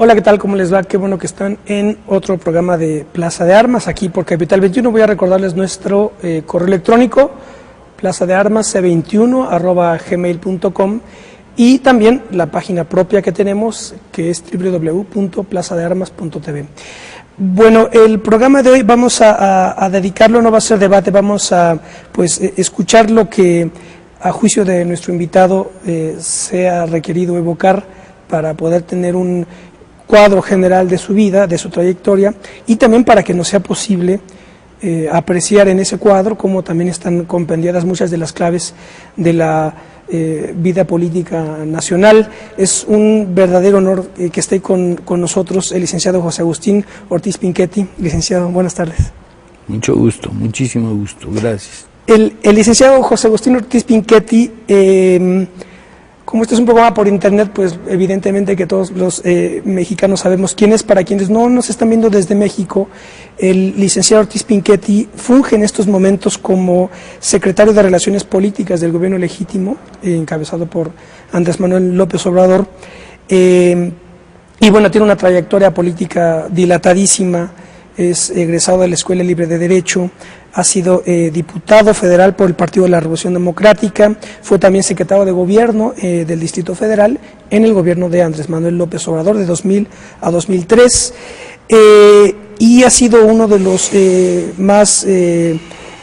Hola, ¿qué tal? ¿Cómo les va? Qué bueno que están en otro programa de Plaza de Armas, aquí por Capital 21. Voy a recordarles nuestro correo electrónico, plazadearmas c21@gmail.com, y también la página propia que tenemos, que es www.plazadearmas.tv. Bueno, el programa de hoy vamos a dedicarlo, no va a ser debate, vamos a escuchar lo que a juicio de nuestro invitado se ha requerido evocar para poder tener un cuadro general de su vida, de su trayectoria, y también para que nos sea posible apreciar en ese cuadro cómo también están compendiadas muchas de las claves de la vida política nacional. Es un verdadero honor que esté con nosotros el licenciado José Agustín Ortiz Pinchetti. Licenciado, buenas tardes. Mucho gusto, muchísimo gusto, gracias. El licenciado José Agustín Ortiz Pinchetti, como este es un programa por internet, pues evidentemente que todos los mexicanos sabemos quién es. Para quienes no nos están viendo desde México, el licenciado Ortiz Pinchetti funge en estos momentos como secretario de Relaciones Políticas del gobierno legítimo, encabezado por Andrés Manuel López Obrador, y bueno, tiene una trayectoria política dilatadísima. Es egresado de la Escuela Libre de Derecho, ha sido diputado federal por el Partido de la Revolución Democrática, fue también secretario de Gobierno del Distrito Federal en el gobierno de Andrés Manuel López Obrador de 2000 a 2003, y ha sido uno de los más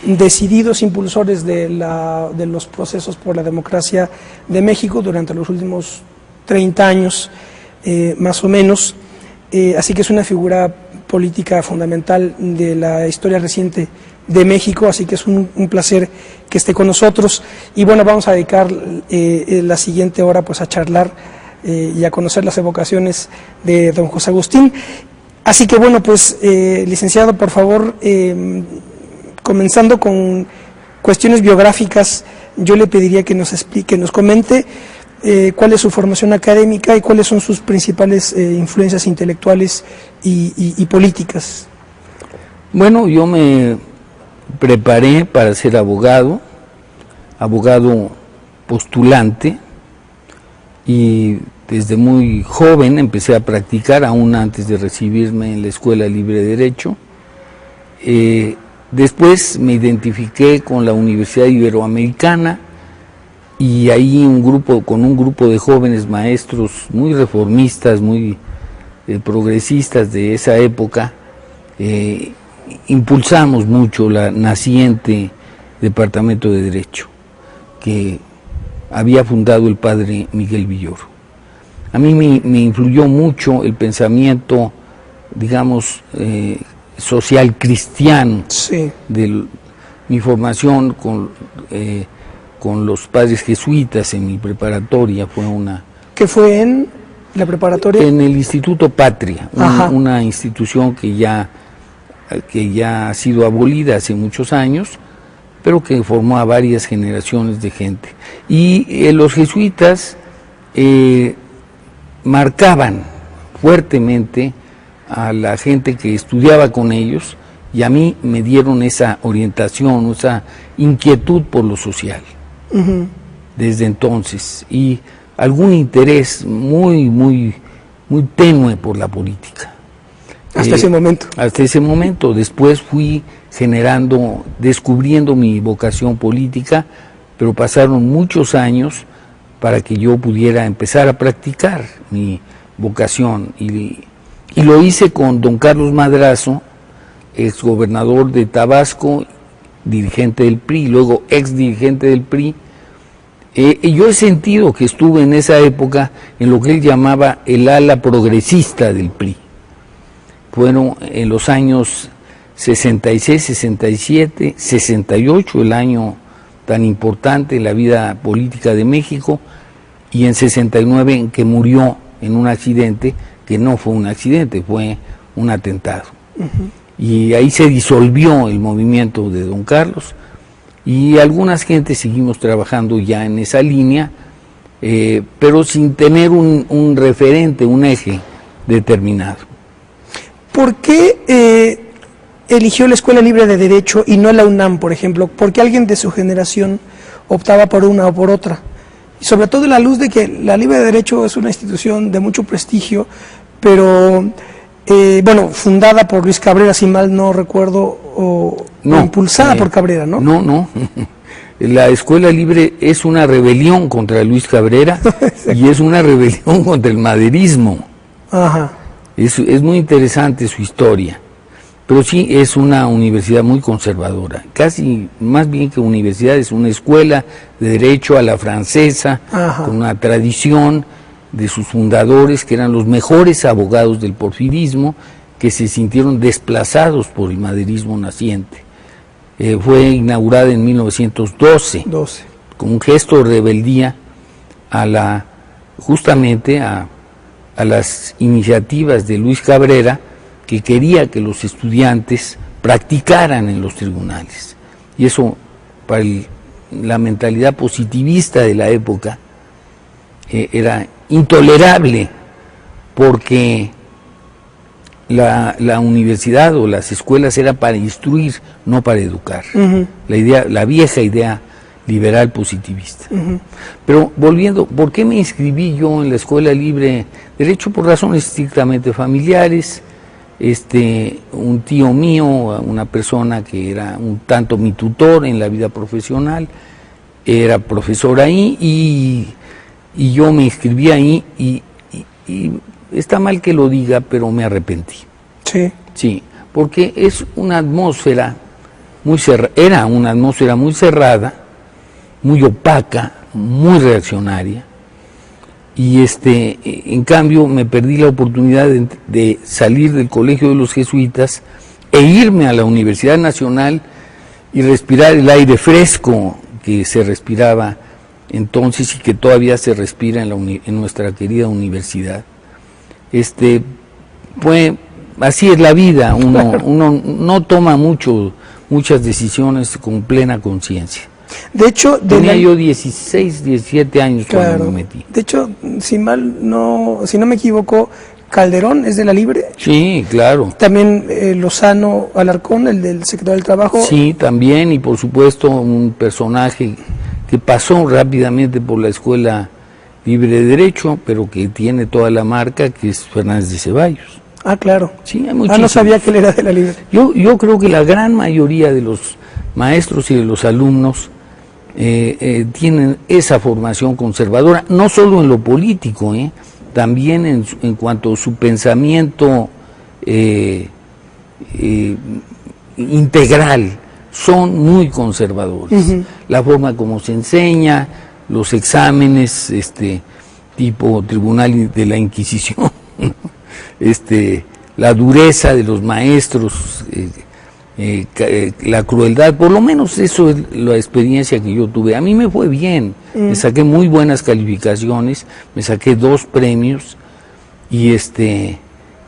decididos impulsores de los procesos por la democracia de México durante los últimos 30 años, más o menos, así que es una figura política fundamental de la historia reciente de México, así que es un placer que esté con nosotros. Y bueno, vamos a dedicar la siguiente hora pues a charlar y a conocer las evocaciones de don José Agustín. Así que bueno, pues licenciado, por favor, comenzando con cuestiones biográficas, yo le pediría que nos explique, nos comente cuál es su formación académica y cuáles son sus principales influencias intelectuales y políticas. Bueno, yo me preparé para ser abogado postulante, y desde muy joven empecé a practicar, aún antes de recibirme en la Escuela Libre de Derecho. Después me identifiqué con la Universidad Iberoamericana, y ahí con un grupo de jóvenes maestros muy reformistas, muy progresistas de esa época, impulsamos mucho la naciente Departamento de Derecho que había fundado el padre Miguel Villoro. A mí me influyó mucho el pensamiento, digamos, social cristiano. Sí. De mi formación con los padres jesuitas en mi preparatoria fue una... ¿Qué fue en la preparatoria? En el Instituto Patria, una institución que ya ha sido abolida hace muchos años, pero que formó a varias generaciones de gente. Y los jesuitas marcaban fuertemente a la gente que estudiaba con ellos, y a mí me dieron esa orientación, esa inquietud por lo social. Desde entonces, y algún interés muy tenue por la política. Hasta ese momento. Hasta ese momento. Después fui descubriendo mi vocación política, pero pasaron muchos años para que yo pudiera empezar a practicar mi vocación, y lo hice con don Carlos Madrazo, exgobernador de Tabasco, dirigente del PRI, luego ex dirigente del PRI. Y yo he sentido que estuve en esa época en lo que él llamaba el ala progresista del PRI. Fueron en los años 66, 67, 68, el año tan importante en la vida política de México, y en 69 en que murió en un accidente que no fue un accidente, fue un atentado. Y ahí se disolvió el movimiento de don Carlos, y algunas gentes seguimos trabajando ya en esa línea, pero sin tener un referente, un eje determinado. ¿Por qué eligió la Escuela Libre de Derecho y no la UNAM, por ejemplo? ¿Por qué alguien de su generación optaba por una o por otra? Y sobre todo a la luz de que la Libre de Derecho es una institución de mucho prestigio, pero bueno, fundada por Luis Cabrera, si mal no recuerdo, o impulsada por Cabrera, ¿no? No. La Escuela Libre es una rebelión contra Luis Cabrera y es una rebelión contra el maderismo. Ajá. Es muy interesante su historia, pero sí es una universidad muy conservadora, casi más bien que universidad, es una escuela de derecho a la francesa, Ajá, con una tradición de sus fundadores, que eran los mejores abogados del porfirismo, que se sintieron desplazados por el maderismo naciente. Fue inaugurada en 1912, con un gesto de rebeldía justamente a las iniciativas de Luis Cabrera, que quería que los estudiantes practicaran en los tribunales. Y eso, para la mentalidad positivista de la época, era intolerable, porque la universidad o las escuelas era para instruir, no para educar. La vieja idea liberal positivista. Pero volviendo, ¿por qué me inscribí yo en la Escuela Libre? Derecho por razones estrictamente familiares. Un tío mío, una persona que era un tanto mi tutor en la vida profesional, era profesor ahí, y yo me inscribí ahí, y está mal que lo diga, pero me arrepentí. Sí, porque es una atmósfera era una atmósfera muy cerrada, muy opaca, muy reaccionaria, y en cambio me perdí la oportunidad de salir del Colegio de los Jesuitas e irme a la Universidad Nacional y respirar el aire fresco que se respiraba entonces y que todavía se respira en nuestra querida universidad. Así es la vida, uno no toma muchas decisiones con plena conciencia. De hecho, tenía yo 16, 17 años cuando me metí. De hecho, si no me equivoco, Calderón es de la Libre. Sí, claro. También Lozano Alarcón, el del secretario del Trabajo. Sí, también, y por supuesto un personaje que pasó rápidamente por la Escuela Libre de Derecho, pero que tiene toda la marca, que es Fernández de Ceballos. Ah, claro. Sí, hay muchísimos. No sabía que él era de la Libre. Yo creo que la gran mayoría de los maestros y de los alumnos tienen esa formación conservadora, no solo en lo político, también en cuanto a su pensamiento integral, son muy conservadores. La forma como se enseña, los exámenes, tipo Tribunal de la Inquisición, la dureza de los maestros, la crueldad, por lo menos eso es la experiencia que yo tuve. A mí me fue bien, me saqué muy buenas calificaciones, me saqué 2 premios y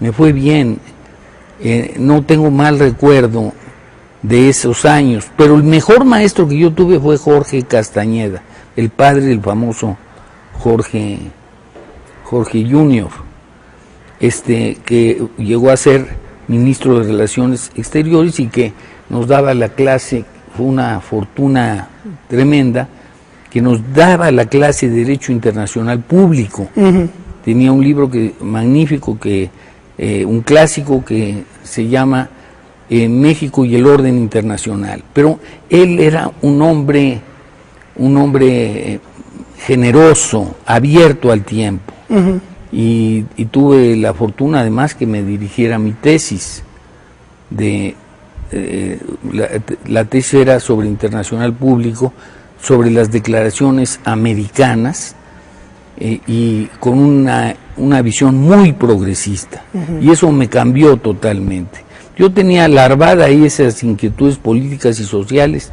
me fue bien. No tengo mal recuerdo de esos años, pero el mejor maestro que yo tuve fue Jorge Castañeda, el padre del famoso Jorge Junior, que llegó a ser ministro de Relaciones Exteriores y que nos daba la clase, fue una fortuna tremenda, que nos daba la clase de Derecho Internacional Público. Tenía un libro magnífico, un clásico que se llama México y el Orden Internacional. Pero él era un hombre generoso, abierto al tiempo. Y tuve la fortuna además que me dirigiera mi tesis. La tesis era sobre internacional público, sobre las declaraciones americanas, y con una visión muy progresista. Y eso me cambió totalmente. Yo tenía larvada ahí esas inquietudes políticas y sociales,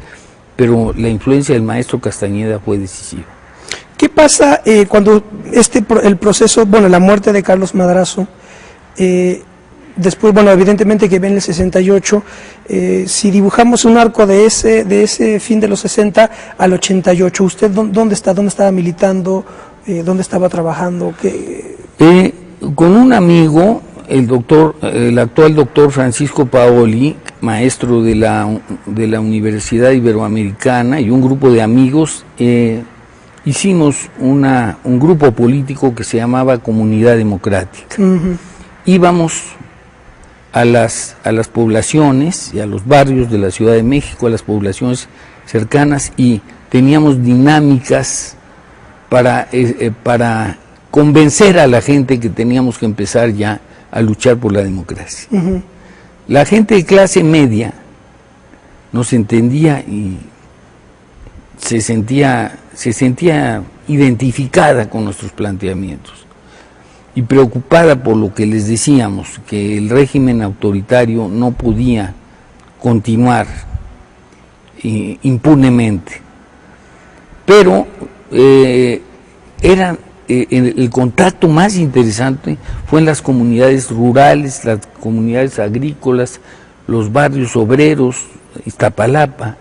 pero la influencia del maestro Castañeda fue decisiva. ¿Qué pasa cuando el proceso, la muerte de Carlos Madrazo, después, evidentemente que ven el 68, si dibujamos un arco de ese fin de los 60 al 88, ¿usted dónde estaba militando? ¿Dónde estaba trabajando? Con un amigo, el actual doctor Francisco Paoli, maestro de la Universidad Iberoamericana, y un grupo de amigos, hicimos un grupo político que se llamaba Comunidad Democrática. íbamos a las poblaciones y a los barrios de la Ciudad de México, a las poblaciones cercanas, y teníamos dinámicas para convencer a la gente que teníamos que empezar ya a luchar por la democracia. La gente de clase media nos entendía y se sentía identificada con nuestros planteamientos y preocupada por lo que les decíamos, que el régimen autoritario no podía continuar impunemente. Pero el contacto más interesante fue en las comunidades rurales, las comunidades agrícolas, los barrios obreros, Iztapalapa.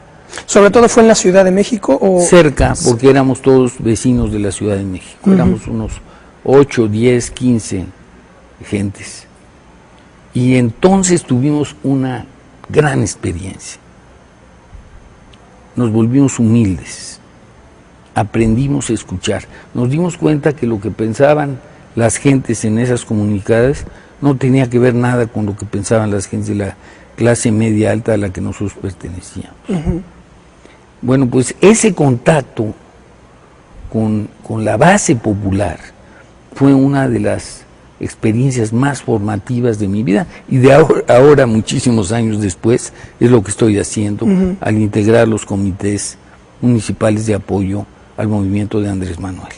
¿Sobre todo fue en la Ciudad de México? ¿O? Cerca, porque éramos todos vecinos de la Ciudad de México, éramos unos 8, 10, 15 gentes. Y entonces tuvimos una gran experiencia. Nos volvimos humildes, aprendimos a escuchar, nos dimos cuenta que lo que pensaban las gentes en esas comunidades no tenía que ver nada con lo que pensaban las gentes de la clase media alta a la que nosotros pertenecíamos. Bueno, pues ese contacto con la base popular fue una de las experiencias más formativas de mi vida, y de ahora muchísimos años después es lo que estoy haciendo al integrar los comités municipales de apoyo al movimiento de Andrés Manuel.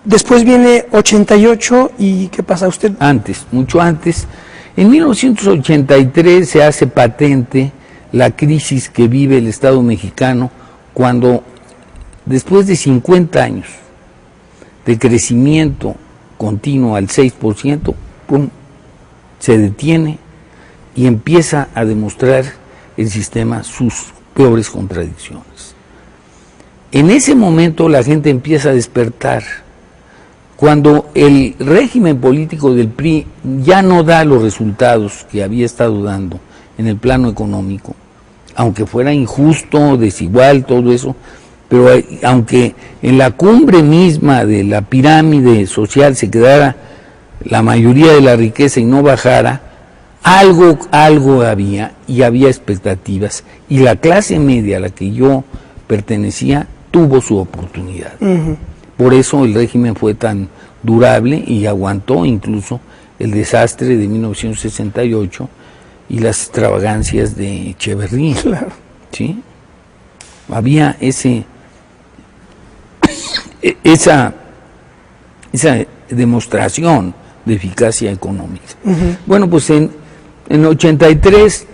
Después viene 88 y ¿qué pasa usted? Antes, mucho antes, en 1983 se hace patente la crisis que vive el Estado mexicano cuando, después de 50 años de crecimiento continuo al 6%, ¡pum!, se detiene y empieza a demostrar el sistema sus peores contradicciones. En ese momento la gente empieza a despertar. Cuando el régimen político del PRI ya no da los resultados que había estado dando en el plano económico, aunque fuera injusto, desigual, todo eso, pero aunque en la cumbre misma de la pirámide social se quedara la mayoría de la riqueza y no bajara, algo había, y había expectativas, y la clase media a la que yo pertenecía tuvo su oportunidad. Por eso el régimen fue tan durable y aguantó incluso el desastre de 1968 y las extravagancias de Echeverría. Claro. ¿Sí? Había esa demostración de eficacia económica. Bueno, pues en 83,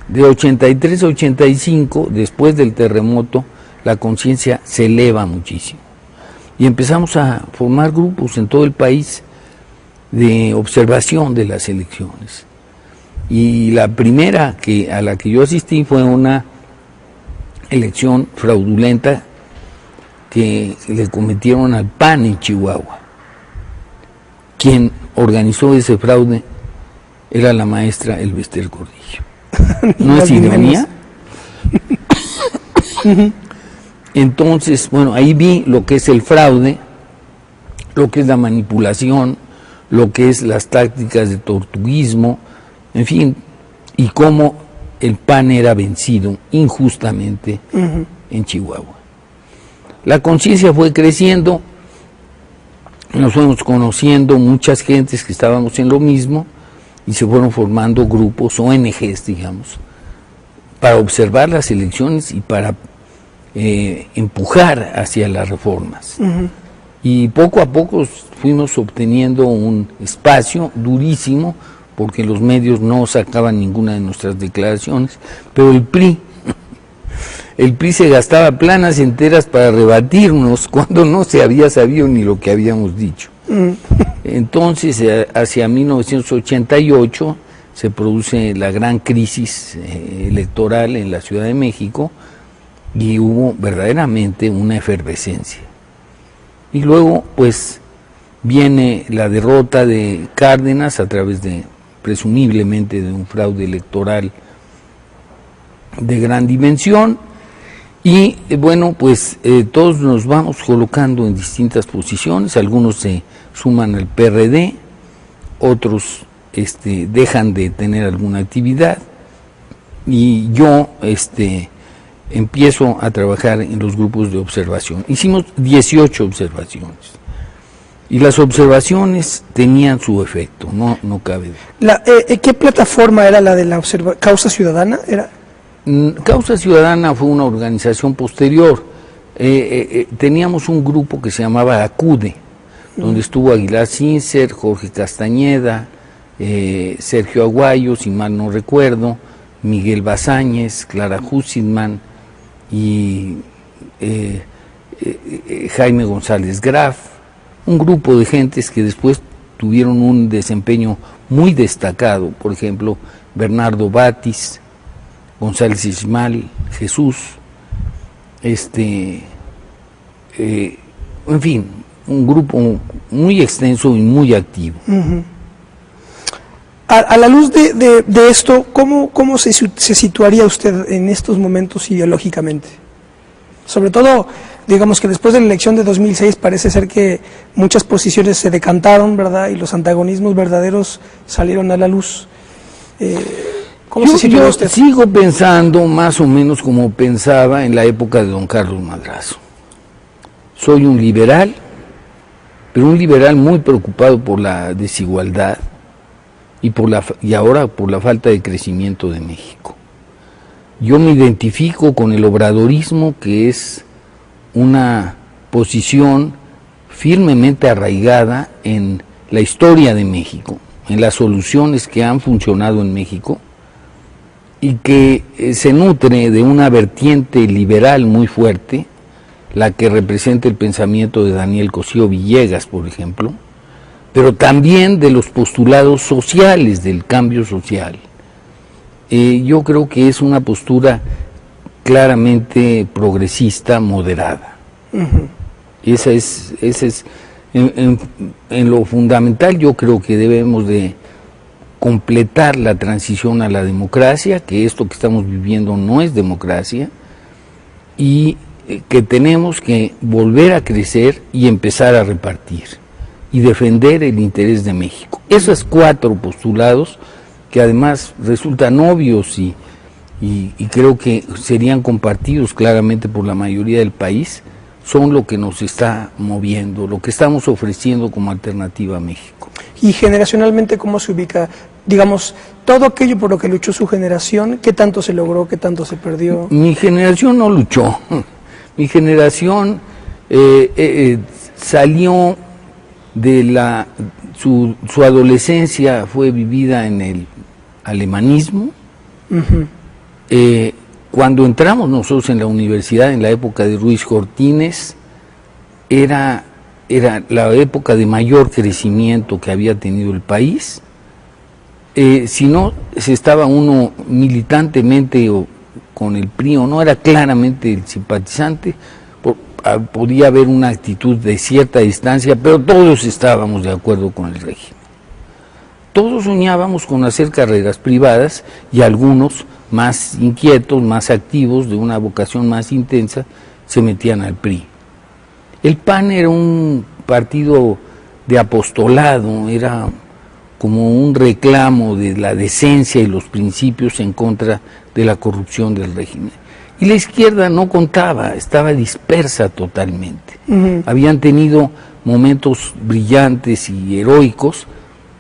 de 83 a 85, después del terremoto, la conciencia se eleva muchísimo. Y empezamos a formar grupos en todo el país de observación de las elecciones. Y la primera a la que yo asistí fue una elección fraudulenta que le cometieron al PAN en Chihuahua. Quien organizó ese fraude era la maestra Elvester Gordillo. ¿No es ironía? Entonces, bueno, ahí vi lo que es el fraude, lo que es la manipulación, lo que es las tácticas de tortuguismo, en fin, y cómo el PAN era vencido injustamente en Chihuahua. La conciencia fue creciendo, nos fuimos conociendo muchas gentes que estábamos en lo mismo y se fueron formando grupos, ONGs, digamos, para observar las elecciones y para empujar hacia las reformas. Y poco a poco fuimos obteniendo un espacio durísimo, porque los medios no sacaban ninguna de nuestras declaraciones, pero el PRI se gastaba planas enteras para rebatirnos cuando no se había sabido ni lo que habíamos dicho. Entonces, hacia 1988 se produce la gran crisis electoral en la Ciudad de México y hubo verdaderamente una efervescencia. Y luego, pues, viene la derrota de Cárdenas a través de, presumiblemente, de un fraude electoral de gran dimensión, y bueno, pues todos nos vamos colocando en distintas posiciones, algunos se suman al PRD, otros dejan de tener alguna actividad y yo empiezo a trabajar en los grupos de observación. Hicimos 18 observaciones y las observaciones tenían su efecto, no cabe duda. ¿Qué plataforma era la de la Causa Ciudadana? Causa Ciudadana fue una organización posterior. Teníamos un grupo que se llamaba ACUDE, donde estuvo Aguilar Sincer, Jorge Castañeda, Sergio Aguayo, si mal no recuerdo, Miguel Bazáñez, Clara Hussidman y Jaime González Graf, un grupo de gentes que después tuvieron un desempeño muy destacado, por ejemplo, Bernardo Batis, González Ismael, Jesús, en fin, un grupo muy extenso y muy activo. Uh-huh. A la luz de esto, ¿cómo se situaría usted en estos momentos ideológicamente? Sobre todo, digamos que después de la elección de 2006 parece ser que muchas posiciones se decantaron, ¿verdad? Y los antagonismos verdaderos salieron a la luz. ¿Cómo se sitúa usted? Sigo pensando más o menos como pensaba en la época de don Carlos Madrazo. Soy un liberal, pero un liberal muy preocupado por la desigualdad y ahora por la falta de crecimiento de México. Yo me identifico con el obradorismo, que es una posición firmemente arraigada en la historia de México, en las soluciones que han funcionado en México y que se nutre de una vertiente liberal muy fuerte, la que representa el pensamiento de Daniel Cosío Villegas, por ejemplo, pero también de los postulados sociales, del cambio social. Yo creo que es una postura claramente progresista, moderada. Uh-huh. Esa es en lo fundamental. Yo creo que debemos de completar la transición a la democracia, que esto que estamos viviendo no es democracia, y que tenemos que volver a crecer y empezar a repartir y defender el interés de México. Esos 4 postulados, que además resultan obvios y creo que serían compartidos claramente por la mayoría del país, son lo que nos está moviendo, lo que estamos ofreciendo como alternativa a México. Y generacionalmente, ¿cómo se ubica? Digamos, todo aquello por lo que luchó su generación, ¿qué tanto se logró, qué tanto se perdió? Mi generación no luchó. Mi generación salió de su adolescencia, fue vivida en el alemanismo. Uh-huh. Cuando entramos nosotros en la universidad, en la época de Ruiz Cortines, era la época de mayor crecimiento que había tenido el país. Si no se estaba uno militantemente con el PRI o no era claramente el simpatizante, podía haber una actitud de cierta distancia, pero todos estábamos de acuerdo con el régimen. Todos soñábamos con hacer carreras privadas y algunos más inquietos, más activos, de una vocación más intensa, se metían al PRI. El PAN era un partido de apostolado, era como un reclamo de la decencia y los principios en contra de la corrupción del régimen. Y la izquierda no contaba, estaba dispersa totalmente. Uh-huh. Habían tenido momentos brillantes y heroicos,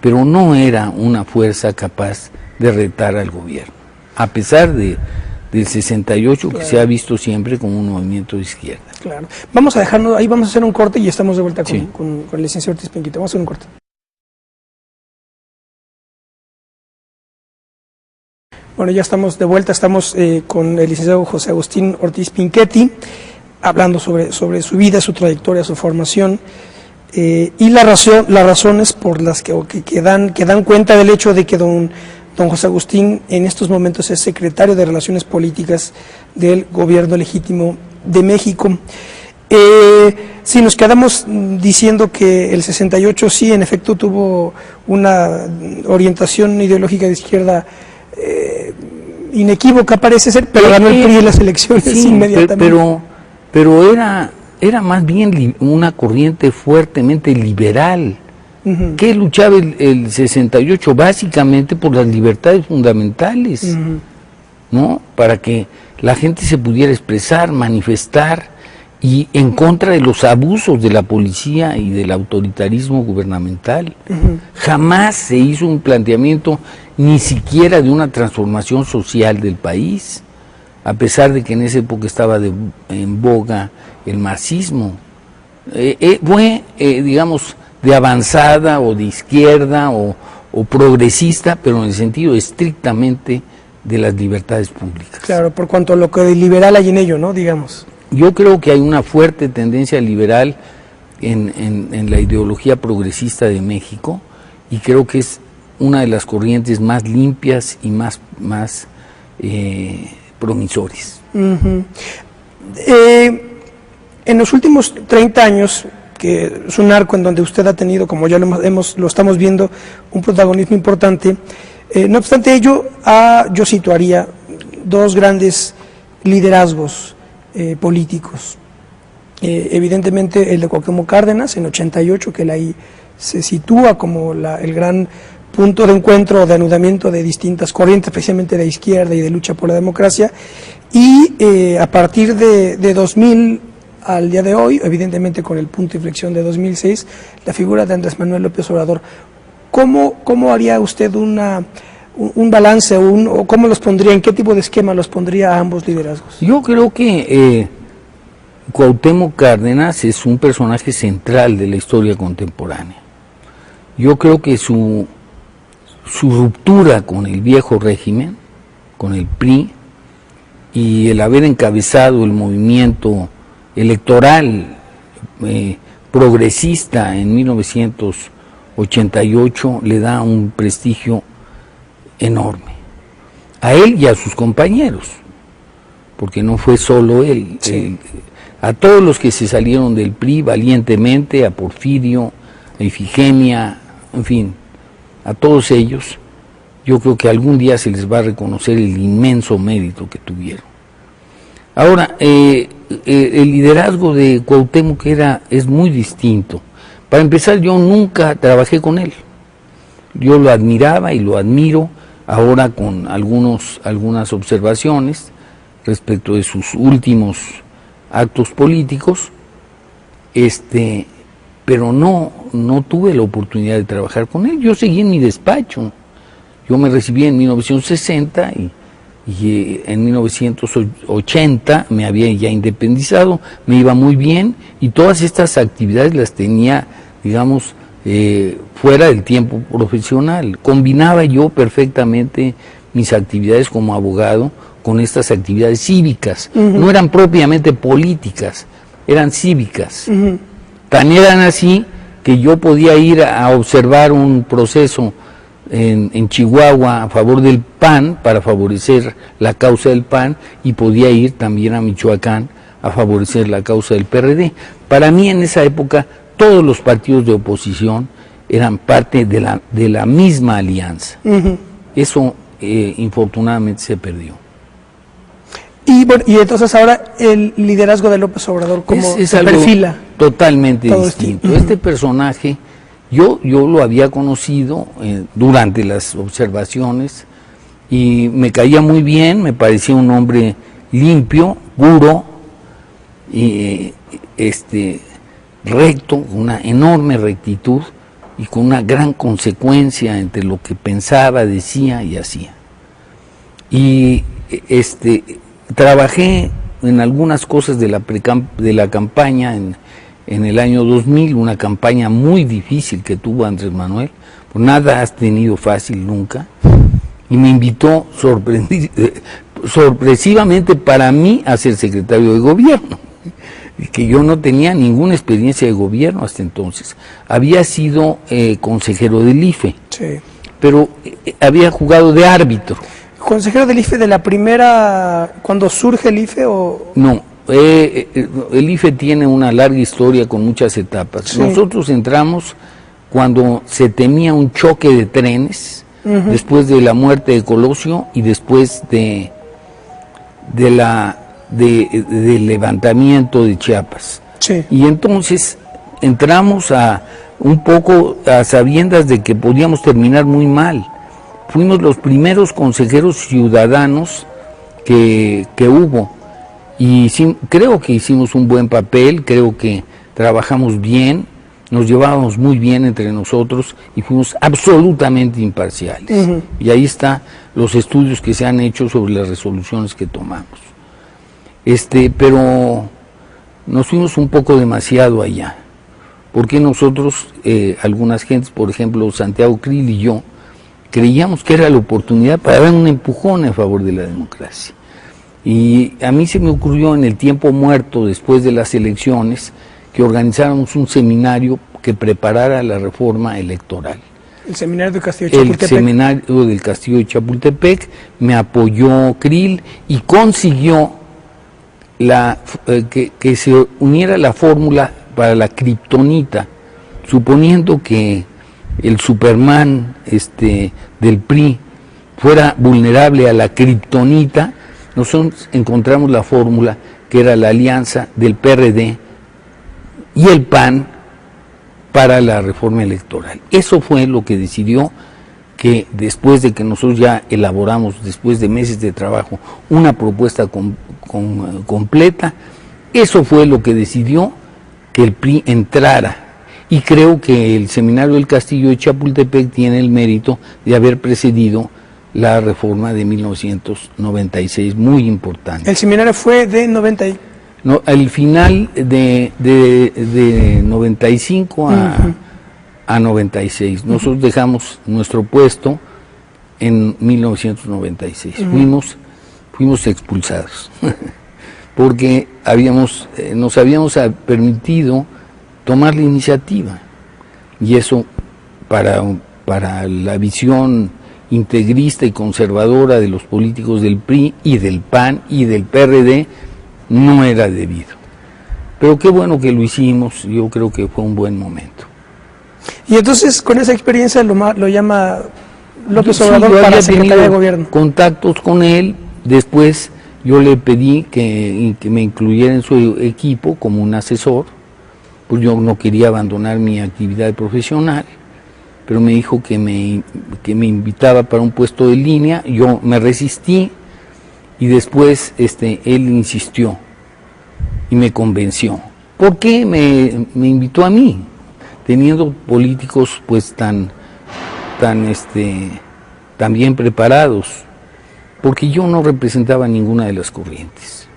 pero no era una fuerza capaz de retar al gobierno, a pesar del 68, claro, que se ha visto siempre como un movimiento de izquierda. Claro. Vamos a dejarnos, ahí vamos a hacer un corte y estamos de vuelta con el licenciado Ortiz Pinquete. Vamos a hacer un corte. Bueno, ya estamos de vuelta, estamos con el licenciado José Agustín Ortiz Pinquete, hablando sobre su vida, su trayectoria, su formación, y las razones por las que dan cuenta del hecho de que don José Agustín en estos momentos es secretario de Relaciones Políticas del Gobierno Legítimo de México. Si nos quedamos diciendo que el 68 sí, en efecto, tuvo una orientación ideológica de izquierda inequívoca, parece ser, pero ganó el PRI en las elecciones inmediatamente. Pero era más bien una corriente fuertemente liberal, ¿Qué luchaba el 68? Básicamente por las libertades fundamentales, ¿no? Para que la gente se pudiera expresar, manifestar, y en contra de los abusos de la policía y del autoritarismo gubernamental. Jamás se hizo un planteamiento ni siquiera de una transformación social del país, a pesar de que en esa época estaba en boga el marxismo. Fue, digamos, de avanzada o de izquierda o progresista, pero en el sentido estrictamente de las libertades públicas. Claro, por cuanto a lo que de liberal hay en ello, ¿no? Digamos. Yo creo que hay una fuerte tendencia liberal en la ideología progresista de México, y creo que es una de las corrientes más limpias y más promisores. En los últimos 30 años, que es un arco en donde usted ha tenido, como ya lo estamos viendo, un protagonismo importante, no obstante ello, yo situaría dos grandes liderazgos políticos. Evidentemente el de Cuauhtémoc Cárdenas en 88, que él ahí se sitúa como el gran punto de encuentro o de anudamiento de distintas corrientes, especialmente de izquierda y de lucha por la democracia, y a partir de 2000 al día de hoy, evidentemente con el punto de inflexión de 2006, la figura de Andrés Manuel López Obrador. ¿Cómo haría usted un balance o cómo los pondría, en qué tipo de esquema los pondría a ambos liderazgos? Yo creo que Cuauhtémoc Cárdenas es un personaje central de la historia contemporánea. Yo creo que su ruptura con el viejo régimen, con el PRI, y el haber encabezado el movimiento electoral progresista en 1988 le da un prestigio enorme a él y a sus compañeros, porque no fue solo él. Sí. A todos los que se salieron del PRI valientemente, a Porfirio, a Ifigenia, en fin, a todos ellos, yo creo que algún día se les va a reconocer el inmenso mérito que tuvieron. Ahora, el liderazgo de Cuauhtémoc es muy distinto. Para empezar, yo nunca trabajé con él. Yo lo admiraba y lo admiro ahora con algunas observaciones respecto de sus últimos actos políticos, pero no tuve la oportunidad de trabajar con él. Yo seguí en mi despacho. Yo me recibí en 1960 y en 1980 me había ya independizado, me iba muy bien, y todas estas actividades las tenía, digamos, fuera del tiempo profesional. Combinaba yo perfectamente mis actividades como abogado con estas actividades cívicas. No eran propiamente políticas, eran cívicas. Tan eran así que yo podía ir a observar un proceso en Chihuahua a favor del PAN, para favorecer la causa del PAN, y podía ir también a Michoacán a favorecer la causa del PRD. Para mí en esa época todos los partidos de oposición eran parte de la misma alianza. Eso infortunadamente se perdió. Y entonces ahora el liderazgo de López Obrador, ¿cómo se perfila? Totalmente distinto. Este personaje yo lo había conocido durante las observaciones y me caía muy bien, me parecía un hombre limpio, puro, y recto, con una enorme rectitud y con una gran consecuencia entre lo que pensaba, decía y hacía. Y trabajé en algunas cosas de la campaña en el año 2000, una campaña muy difícil que tuvo Andrés Manuel, pues nada has tenido fácil nunca, y me invitó sorpresivamente para mí a ser secretario de gobierno, que yo no tenía ninguna experiencia de gobierno hasta entonces. Había sido consejero del IFE, sí, pero había jugado de árbitro. ¿Consejero del IFE de la primera, cuando surge el IFE o...? No, el IFE tiene una larga historia con muchas etapas. Sí. Nosotros entramos cuando se temía un choque de trenes, después de la muerte de Colosio y después del levantamiento de Chiapas. Sí. Y entonces entramos un poco a sabiendas de que podíamos terminar muy mal. Fuimos los primeros consejeros ciudadanos que hubo, y creo que hicimos un buen papel, creo que trabajamos bien, nos llevábamos muy bien entre nosotros y fuimos absolutamente imparciales. Y ahí están los estudios que se han hecho sobre las resoluciones que tomamos. Pero nos fuimos un poco demasiado allá, porque nosotros, algunas gentes, por ejemplo Santiago Krill y yo, creíamos que era la oportunidad para dar un empujón a favor de la democracia. Y a mí se me ocurrió en el tiempo muerto, después de las elecciones, que organizáramos un seminario que preparara la reforma electoral. El seminario del Castillo de Chapultepec. El seminario del Castillo de Chapultepec, me apoyó Krill y consiguió que se uniera la fórmula para la kriptonita, suponiendo que el Superman del PRI fuera vulnerable a la kriptonita. Nosotros encontramos la fórmula que era la alianza del PRD y el PAN para la reforma electoral. Eso fue lo que decidió que, después de que nosotros ya elaboramos, después de meses de trabajo, una propuesta completa, eso fue lo que decidió que el PRI entrara. Y creo que el seminario del Castillo de Chapultepec tiene el mérito de haber precedido la reforma de 1996, muy importante. El seminario fue de 90. No, al final de 95 a 96. Nosotros dejamos nuestro puesto en 1996. Fuimos expulsados porque nos habíamos permitido tomar la iniciativa, y eso para la visión integrista y conservadora de los políticos del PRI y del PAN y del PRD no era debido. Pero qué bueno que lo hicimos, yo creo que fue un buen momento. Y entonces con esa experiencia lo llama López Obrador para la Secretaría de Gobierno. Contactos con él, después yo le pedí que me incluyera en su equipo como un asesor, pues yo no quería abandonar mi actividad profesional, pero me dijo que me invitaba para un puesto de línea. Yo me resistí y después él insistió y me convenció. ¿Por qué me invitó a mí? Teniendo políticos pues tan bien preparados, porque yo no representaba ninguna de las corrientes,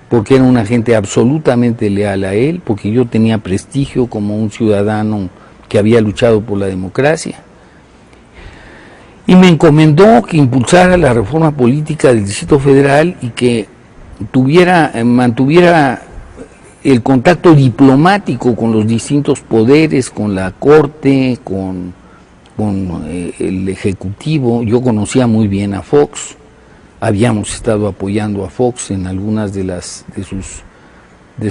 porque era una gente absolutamente leal a él, porque yo tenía prestigio como un ciudadano que había luchado por la democracia, y me encomendó que impulsara la reforma política del Distrito Federal y que mantuviera el contacto diplomático con los distintos poderes, con la Corte, con el Ejecutivo. Yo conocía muy bien a Fox, habíamos estado apoyando a Fox en algunas de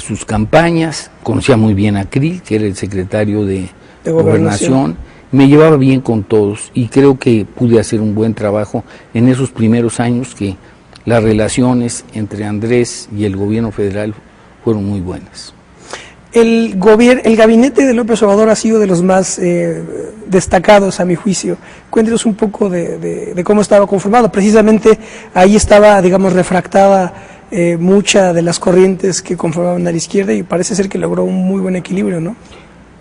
sus campañas, conocía muy bien a Krill, que era el secretario de Gobernación, me llevaba bien con todos y creo que pude hacer un buen trabajo en esos primeros años, que las relaciones entre Andrés y el gobierno federal fueron muy buenas. El gabinete de López Obrador ha sido de los más destacados, a mi juicio. Cuéntenos un poco de cómo estaba conformado. Precisamente ahí estaba, digamos, refractada mucha de las corrientes que conformaban a la izquierda, y parece ser que logró un muy buen equilibrio, ¿no?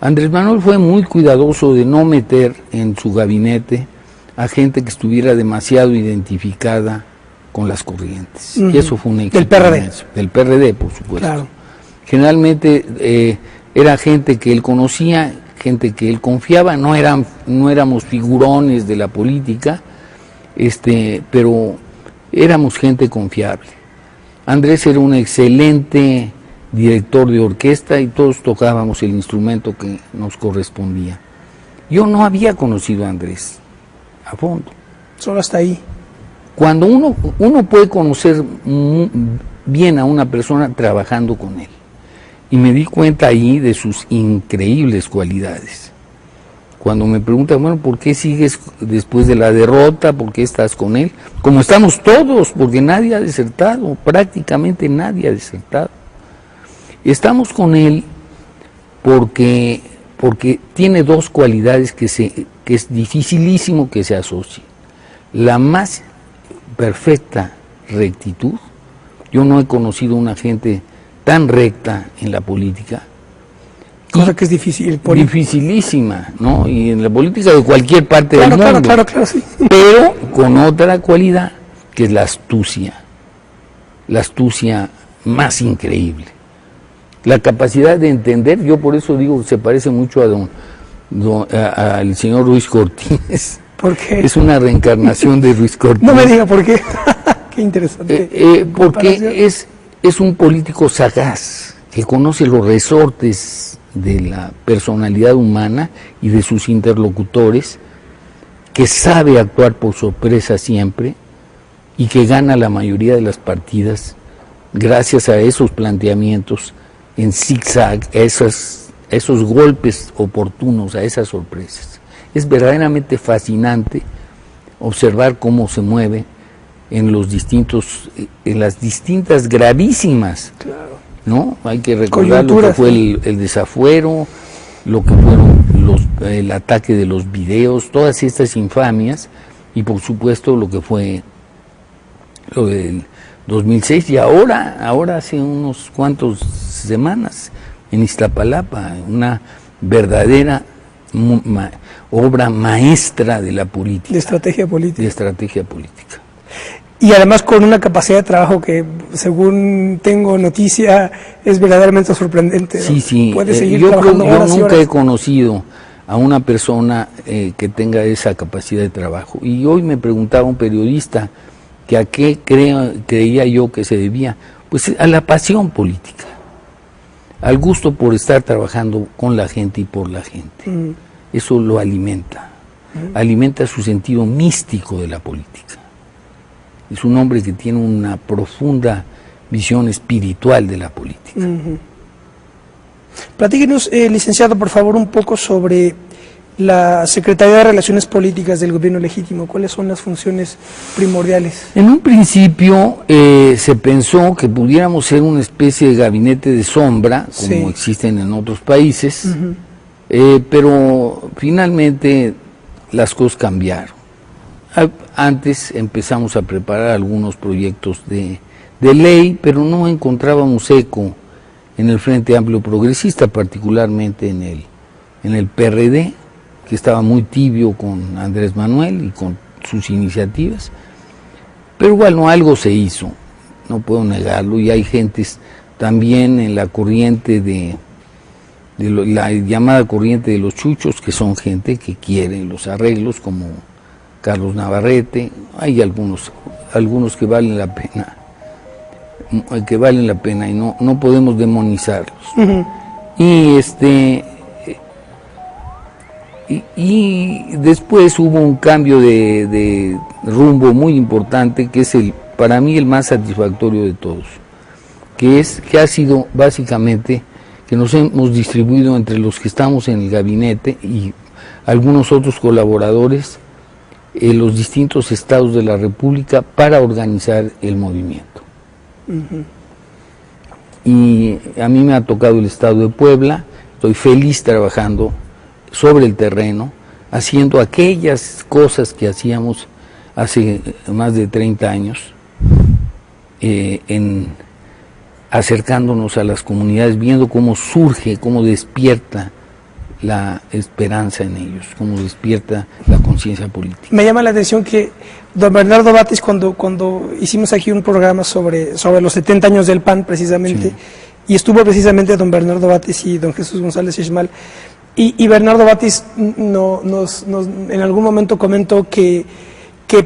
Andrés Manuel fue muy cuidadoso de no meter en su gabinete a gente que estuviera demasiado identificada con las corrientes. Y eso fue un éxito. Del PRD. Del PRD, por supuesto. Claro. Generalmente era gente que él conocía, gente que él confiaba, no éramos figurones de la política, pero éramos gente confiable. Andrés era un excelente director de orquesta y todos tocábamos el instrumento que nos correspondía. Yo no había conocido a Andrés a fondo. Solo hasta ahí. Cuando uno puede conocer bien a una persona trabajando con él. Y me di cuenta ahí de sus increíbles cualidades. Cuando me preguntan, bueno, ¿por qué sigues después de la derrota? ¿Por qué estás con él? Como estamos todos, porque nadie ha desertado, prácticamente nadie ha desertado. Estamos con él porque tiene dos cualidades que es dificilísimo que se asocien. La más perfecta rectitud. Yo no he conocido una gente tan recta en la política. Cosa que es difícil. Dificilísima, ¿no? Y en la política de cualquier parte del mundo. Claro, sí. Pero con otra cualidad, que es la astucia más increíble. La capacidad de entender, yo por eso digo que se parece mucho al señor Ruiz Cortines. ¿Por qué? Es una reencarnación de Ruiz Cortines. No me diga por qué. Qué interesante. Porque es un político sagaz, que conoce los resortes de la personalidad humana y de sus interlocutores, que sabe actuar por sorpresa siempre y que gana la mayoría de las partidas gracias a esos planteamientos en zigzag, a esos golpes oportunos, a esas sorpresas. Es verdaderamente fascinante observar cómo se mueve en las distintas gravísimas, claro, ¿no? Hay que recordar lo que fue el desafuero, lo que fueron el ataque de los videos, todas estas infamias, y por supuesto lo que fue lo del 2006, y ahora hace unos cuantos semanas en Iztapalapa, una verdadera obra maestra de la política. De estrategia política. De estrategia política. Y además con una capacidad de trabajo que, según tengo noticia, es verdaderamente sorprendente, ¿no? Sí. Puede seguir yo trabajando horas y nunca horas. he conocido a una persona que tenga esa capacidad de trabajo. Y hoy me preguntaba un periodista que a qué creía yo que se debía. Pues a la pasión política, al gusto por estar trabajando con la gente y por la gente. Eso lo alimenta, alimenta su sentido místico de la política. Es un hombre que tiene una profunda visión espiritual de la política. Platíquenos, licenciado, por favor, un poco sobre la Secretaría de Relaciones Políticas del Gobierno Legítimo. ¿Cuáles son las funciones primordiales? En un principio se pensó que pudiéramos ser una especie de gabinete de sombra, como existen en otros países, pero finalmente las cosas cambiaron. Antes empezamos a preparar algunos proyectos de ley, pero no encontrábamos eco en el Frente Amplio Progresista, particularmente en el PRD, que estaba muy tibio con Andrés Manuel y con sus iniciativas. Pero bueno, algo se hizo, no puedo negarlo, y hay gentes también en la corriente la llamada corriente de los chuchos, que son gente que quiere los arreglos, como Carlos Navarrete. Hay algunos que valen la pena y no podemos demonizarlos. Y después hubo un cambio de rumbo muy importante, que es para mí el más satisfactorio de todos, que ha sido básicamente que nos hemos distribuido entre los que estamos en el gabinete y algunos otros colaboradores en los distintos estados de la República para organizar el movimiento. Y a mí me ha tocado el estado de Puebla. Estoy feliz trabajando sobre el terreno, haciendo aquellas cosas que hacíamos hace más de 30 años, acercándonos a las comunidades, viendo cómo surge, cómo despierta la esperanza en ellos, cómo despierta la conciencia política. Me llama la atención que don Bernardo Batis, cuando hicimos aquí un programa sobre los 70 años del PAN, precisamente, y estuvo precisamente don Bernardo Batis y don Jesús González Xmal, y Bernardo Batis nos en algún momento comentó que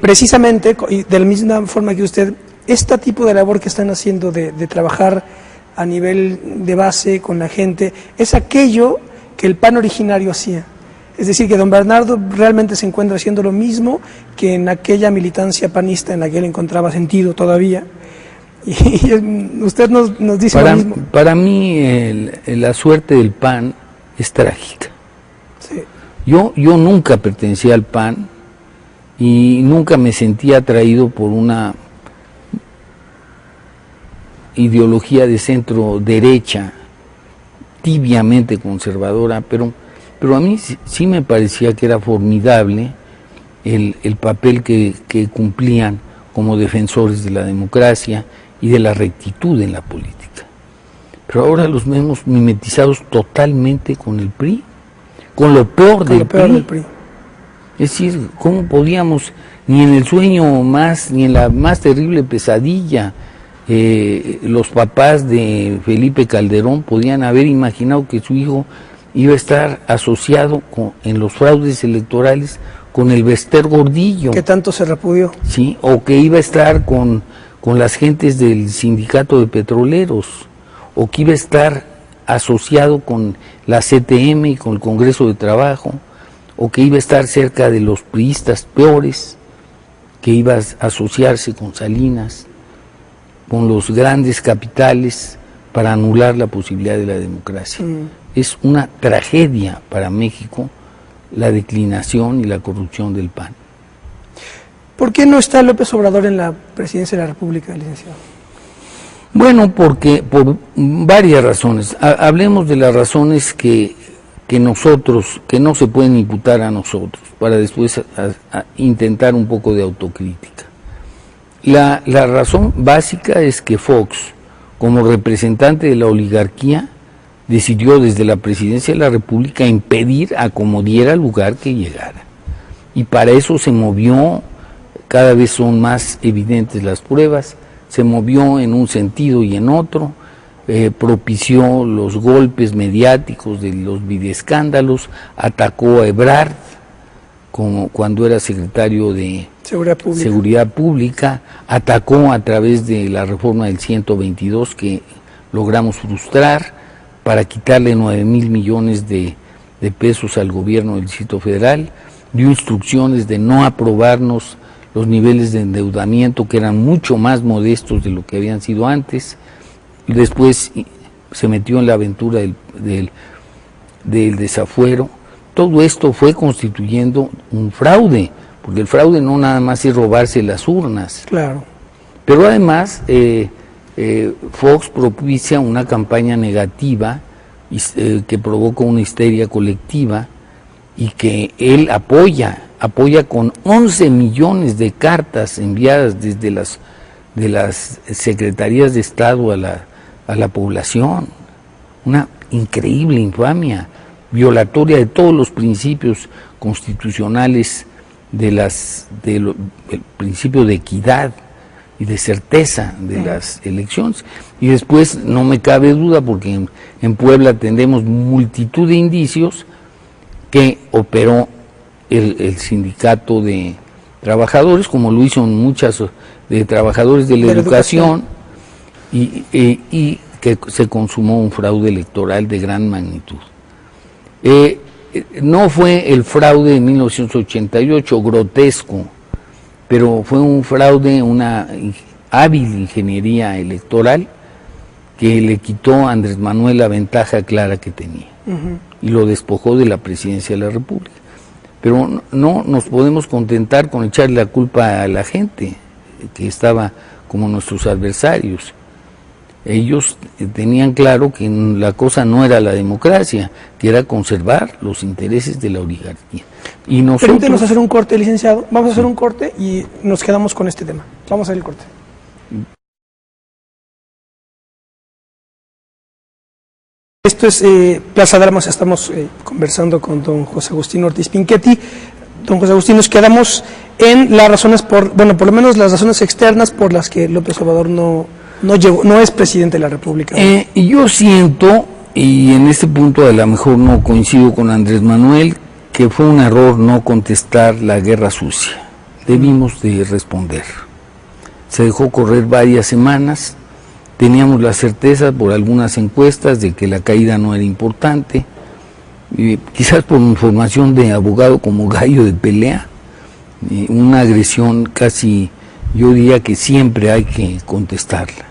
precisamente, y de la misma forma que usted, este tipo de labor que están haciendo de trabajar a nivel de base con la gente, es aquello que el PAN originario hacía. Es decir, que don Bernardo realmente se encuentra haciendo lo mismo que en aquella militancia panista en la que él encontraba sentido todavía. Y usted nos dice lo mismo. Para mí la suerte del PAN es trágica. Sí. Yo nunca pertenecí al PAN y nunca me sentí atraído por una ideología de centro derecha tibiamente conservadora, pero a mí sí me parecía que era formidable el papel que cumplían como defensores de la democracia y de la rectitud en la política. Pero ahora los vemos mimetizados totalmente con el PRI, con lo peor del PRI. Es decir, ¿cómo podíamos, ni en el sueño más, ni en la más terrible pesadilla, los papás de Felipe Calderón podían haber imaginado que su hijo iba a estar asociado en los fraudes electorales con el Bester Gordillo? Que tanto se repudió. Sí, o que iba a estar con las gentes del sindicato de petroleros, o que iba a estar asociado con la CTM y con el Congreso de Trabajo, o que iba a estar cerca de los priistas peores, que iba a asociarse con Salinas, con los grandes capitales para anular la posibilidad de la democracia. Es una tragedia para México la declinación y la corrupción del PAN. ¿Por qué no está López Obrador en la presidencia de la República, licenciado? Bueno, porque por varias razones. Hablemos de las razones que nosotros, que no se pueden imputar a nosotros, para después a intentar un poco de autocrítica. La razón básica es que Fox, como representante de la oligarquía, decidió desde la presidencia de la República impedir a como diera lugar que llegara. Y para eso se movió, cada vez son más evidentes las pruebas, se movió en un sentido y en otro, propició los golpes mediáticos de los videoescándalos, atacó a Ebrard como cuando era secretario de Seguridad Pública, atacó a través de la reforma del 122 que logramos frustrar para quitarle 9,000 millones de pesos al gobierno del Distrito Federal, dio instrucciones de no aprobarnos los niveles de endeudamiento que eran mucho más modestos de lo que habían sido antes. Después se metió en la aventura del desafuero. Todo esto fue constituyendo un fraude, porque el fraude no nada más es robarse las urnas. Claro. Pero además Fox propicia una campaña negativa que provoca una histeria colectiva y que él apoya con 11 millones de cartas enviadas desde de las secretarías de Estado a la población. Una increíble infamia, violatoria de todos los principios constitucionales del principio de equidad y de certeza de las elecciones. Y después no me cabe duda, porque en Puebla tenemos multitud de indicios que operó el sindicato de trabajadores, como lo hizo en muchas de trabajadores de la educación. Y que se consumó un fraude electoral de gran magnitud. No fue el fraude de 1988 grotesco, pero fue un fraude, una hábil ingeniería electoral que le quitó a Andrés Manuel la ventaja clara que tenía y lo despojó de la presidencia de la República. Pero no nos podemos contentar con echarle la culpa a la gente que estaba como nuestros adversarios. Ellos tenían claro que la cosa no era la democracia, que era conservar los intereses de la oligarquía. Y nosotros... Permítanos hacer un corte, licenciado. Vamos a hacer un corte y nos quedamos con este tema. Vamos a hacer el corte. Esto es Plaza de Armas. Estamos conversando con don José Agustín Ortiz Pinchetti. Don José Agustín, nos quedamos en las razones por lo menos las razones externas por las que López Obrador no es presidente de la República. Yo siento, y en este punto a lo mejor no coincido con Andrés Manuel, que fue un error no contestar la guerra sucia. Debimos de responder. Se dejó correr varias semanas, teníamos la certeza por algunas encuestas de que la caída no era importante, quizás por información de abogado como gallo de pelea, una agresión casi, yo diría que siempre hay que contestarla.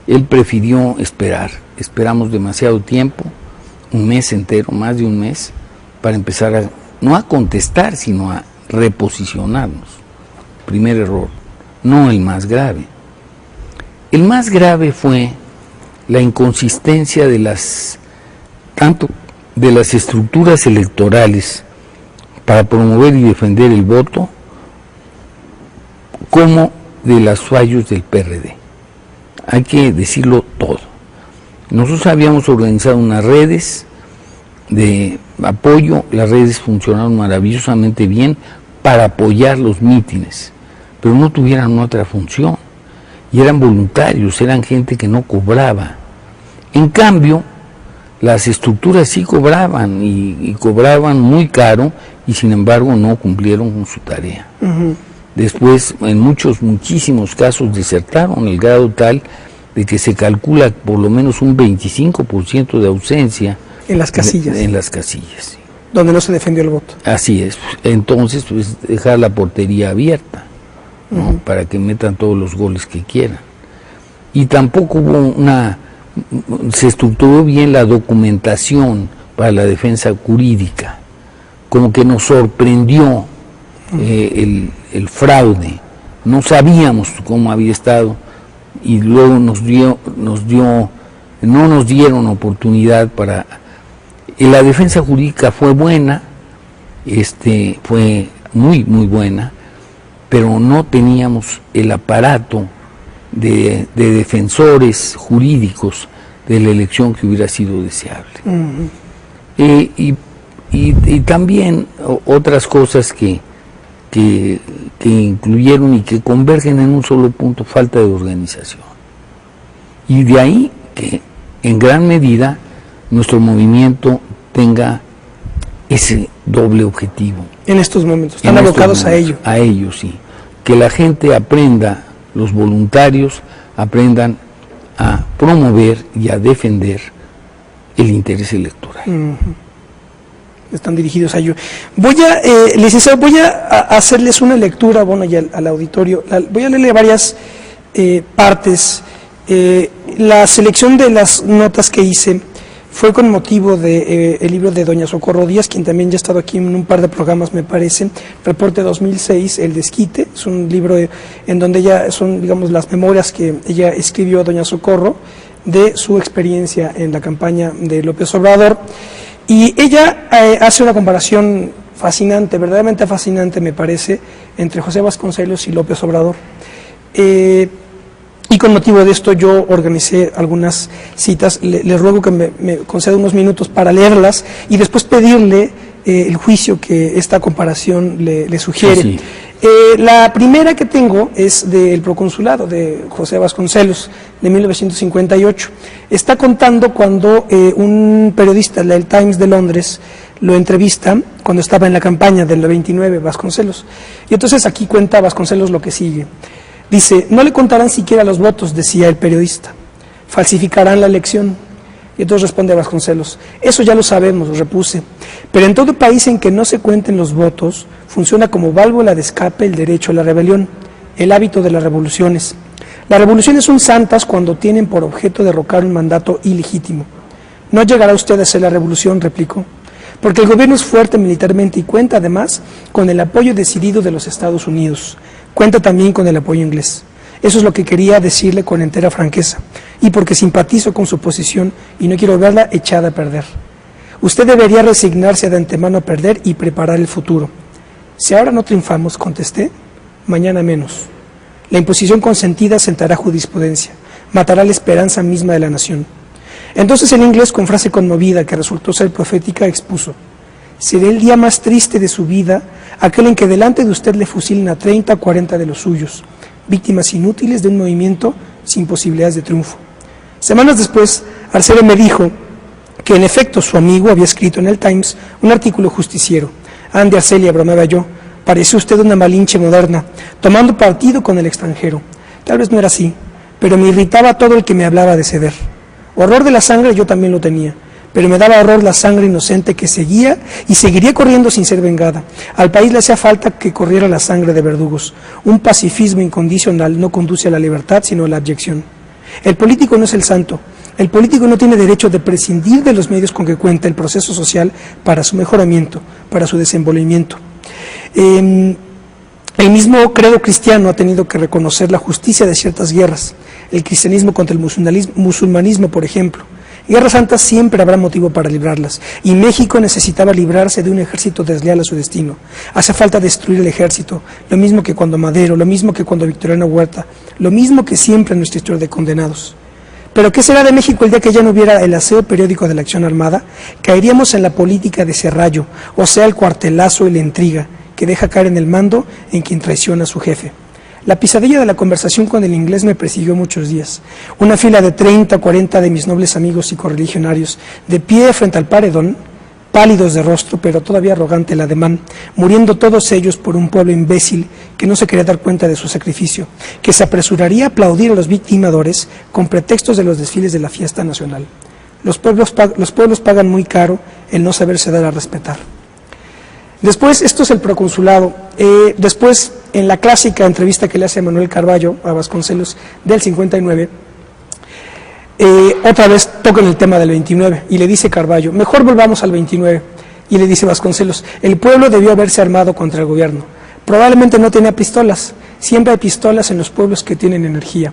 Él prefirió esperar, esperamos demasiado tiempo, un mes entero, más de un mes, para empezar no a contestar, sino a reposicionarnos. Primer error, no el más grave. El más grave fue la inconsistencia de las tanto de las estructuras electorales para promover y defender el voto, como de los fallos del PRD. Hay que decirlo todo. Nosotros habíamos organizado unas redes de apoyo, las redes funcionaron maravillosamente bien para apoyar los mítines, pero no tuvieran otra función, y eran voluntarios, eran gente que no cobraba. En cambio, las estructuras sí cobraban, y cobraban muy caro, y sin embargo no cumplieron con su tarea. Después, en muchísimos casos desertaron, el grado tal de que se calcula por lo menos un 25% de ausencia en las casillas. En las casillas, sí. Donde no se defendió el voto. Así es. Entonces, pues dejar la portería abierta, ¿no? Para que metan todos los goles que quieran. Y tampoco hubo se estructuró bien la documentación para la defensa jurídica. Como que nos sorprendió el fraude. No sabíamos cómo había estado, y luego no nos dieron oportunidad para. La defensa jurídica fue buena, fue muy buena, pero no teníamos el aparato de defensores jurídicos de la elección que hubiera sido deseable. Y también otras cosas que incluyeron y que convergen en un solo punto: falta de organización. Y de ahí que en gran medida nuestro movimiento tenga ese doble objetivo. En estos momentos, están abocados a ello. A ello, sí. Que la gente aprenda, los voluntarios aprendan a promover y a defender el interés electoral. Están dirigidos a ello. Licenciado, voy a hacerles una lectura, bueno, y al auditorio. Voy a leerle varias partes. La selección de las notas que hice fue con motivo del libro de doña Socorro Díaz, quien también ya ha estado aquí en un par de programas, me parece, Reporte 2006, El Desquite. Es un libro en donde son, digamos, las memorias que ella escribió, doña Socorro, de su experiencia en la campaña de López Obrador. Y ella hace una comparación fascinante, verdaderamente fascinante, me parece, entre José Vasconcelos y López Obrador. Y con motivo de esto yo organicé algunas citas. Le ruego que me conceda unos minutos para leerlas y después pedirle el juicio que esta comparación le sugiere. Sí. La primera que tengo es del proconsulado de José Vasconcelos, de 1958. Está contando cuando un periodista del Times de Londres lo entrevista cuando estaba en la campaña del 29, Vasconcelos. Y entonces aquí cuenta Vasconcelos lo que sigue. Dice: no le contarán siquiera los votos, decía el periodista, falsificarán la elección. Y entonces responde Vasconcelos: eso ya lo sabemos, repuse, pero en todo país en que no se cuenten los votos, funciona como válvula de escape el derecho a la rebelión, el hábito de las revoluciones. Las revoluciones son santas cuando tienen por objeto derrocar un mandato ilegítimo. No llegará usted a hacer la revolución, replicó, porque el gobierno es fuerte militarmente y cuenta además con el apoyo decidido de los Estados Unidos. Cuenta también con el apoyo inglés. Eso es lo que quería decirle con entera franqueza, y porque simpatizo con su posición y no quiero verla echada a perder. Usted debería resignarse de antemano a perder y preparar el futuro. Si ahora no triunfamos, contesté, mañana menos. La imposición consentida sentará jurisprudencia, matará la esperanza misma de la nación. Entonces el inglés, con frase conmovida que resultó ser profética, expuso: será el día más triste de su vida aquel en que delante de usted le fusilen a 30 o 40 de los suyos, víctimas inútiles de un movimiento sin posibilidades de triunfo. Semanas después, Arcelo me dijo que en efecto su amigo había escrito en el Times un artículo justiciero. Ande, Arcelia, bromeaba yo, parece usted una Malinche moderna, tomando partido con el extranjero. Tal vez no era así, pero me irritaba todo el que me hablaba de ceder. Horror de la sangre yo también lo tenía, pero me daba horror la sangre inocente que seguía y seguiría corriendo sin ser vengada. Al país le hacía falta que corriera la sangre de verdugos. Un pacifismo incondicional no conduce a la libertad, sino a la abyección. El político no es el santo. El político no tiene derecho de prescindir de los medios con que cuenta el proceso social para su mejoramiento, para su desenvolvimiento. El mismo credo cristiano ha tenido que reconocer la justicia de ciertas guerras. El cristianismo contra el musulmanismo, por ejemplo. Guerras santas siempre habrá motivo para librarlas, y México necesitaba librarse de un ejército desleal a su destino. Hace falta destruir el ejército, lo mismo que cuando Madero, lo mismo que cuando Victoriano Huerta, lo mismo que siempre en nuestra historia de condenados. Pero ¿qué será de México el día que ya no hubiera el aseo periódico de la acción armada? Caeríamos en la política de serrallo, o sea, el cuartelazo y la intriga, que deja caer en el mando en quien traiciona a su jefe. La pesadilla de la conversación con el inglés me persiguió muchos días. Una fila de 30 o 40 de mis nobles amigos y correligionarios, de pie frente al paredón, pálidos de rostro, pero todavía arrogante el ademán, muriendo todos ellos por un pueblo imbécil que no se quería dar cuenta de su sacrificio, que se apresuraría a aplaudir a los victimadores con pretextos de los desfiles de la fiesta nacional. Los pueblos pagan muy caro el no saberse dar a respetar. Después, esto es el proconsulado. Después, en la clásica entrevista que le hace Manuel Carballo a Vasconcelos del 59, otra vez tocan el tema del 29 y le dice Carballo, mejor volvamos al 29. Y le dice Vasconcelos, el pueblo debió haberse armado contra el gobierno. Probablemente no tenía pistolas. Siempre hay pistolas en los pueblos que tienen energía.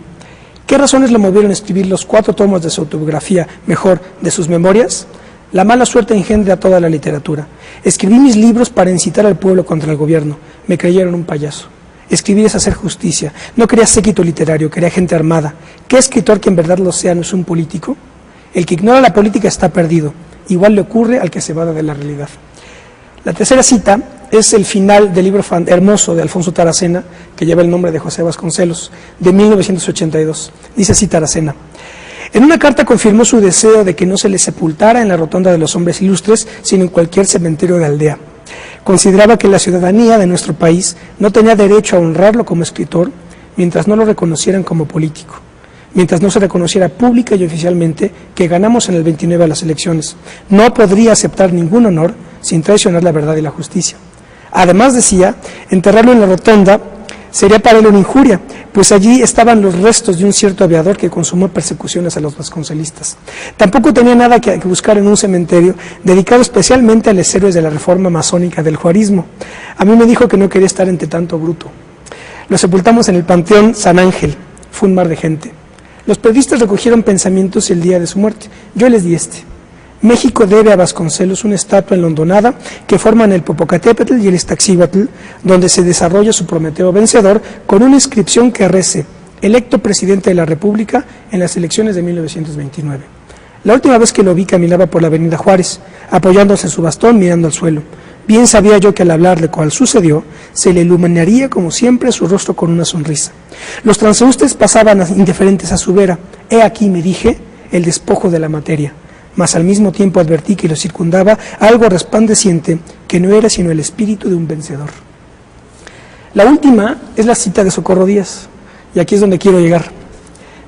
¿Qué razones lo movieron a escribir los 4 tomos de su autobiografía, mejor, de sus memorias? La mala suerte engendra toda la literatura. Escribí mis libros para incitar al pueblo contra el gobierno. Me creyeron un payaso. Escribir es hacer justicia. No quería séquito literario, quería gente armada. ¿Qué escritor que en verdad lo sea no es un político? El que ignora la política está perdido. Igual le ocurre al que se evade de la realidad. La tercera cita es el final del libro hermoso de Alfonso Taracena, que lleva el nombre de José Vasconcelos, de 1982. Dice así Taracena. En una carta confirmó su deseo de que no se le sepultara en la rotonda de los hombres ilustres, sino en cualquier cementerio de aldea. Consideraba que la ciudadanía de nuestro país no tenía derecho a honrarlo como escritor mientras no lo reconocieran como político, mientras no se reconociera pública y oficialmente que ganamos en el 29 a las elecciones. No podría aceptar ningún honor sin traicionar la verdad y la justicia. Además, decía, enterrarlo en la rotonda sería para él una injuria, pues allí estaban los restos de un cierto aviador que consumó persecuciones a los vasconcelistas. Tampoco tenía nada que buscar en un cementerio dedicado especialmente a los héroes de la reforma masónica del juarismo. A mí me dijo que no quería estar entre tanto bruto. Lo sepultamos en el Panteón San Ángel. Fue un mar de gente. Los periodistas recogieron pensamientos el día de su muerte. Yo les di este. México debe a Vasconcelos una estatua enlondonada que forman el Popocatépetl y el Iztaccíhuatl, donde se desarrolla su Prometeo vencedor, con una inscripción que rece, electo presidente de la República en las elecciones de 1929. La última vez que lo vi caminaba por la avenida Juárez, apoyándose en su bastón mirando al suelo. Bien sabía yo que al hablarle cual sucedió, se le iluminaría como siempre su rostro con una sonrisa. Los transeúntes pasaban indiferentes a su vera. He aquí, me dije, el despojo de la materia. Mas al mismo tiempo advertí que lo circundaba algo resplandeciente que no era sino el espíritu de un vencedor. La última es la cita de Socorro Díaz, y aquí es donde quiero llegar.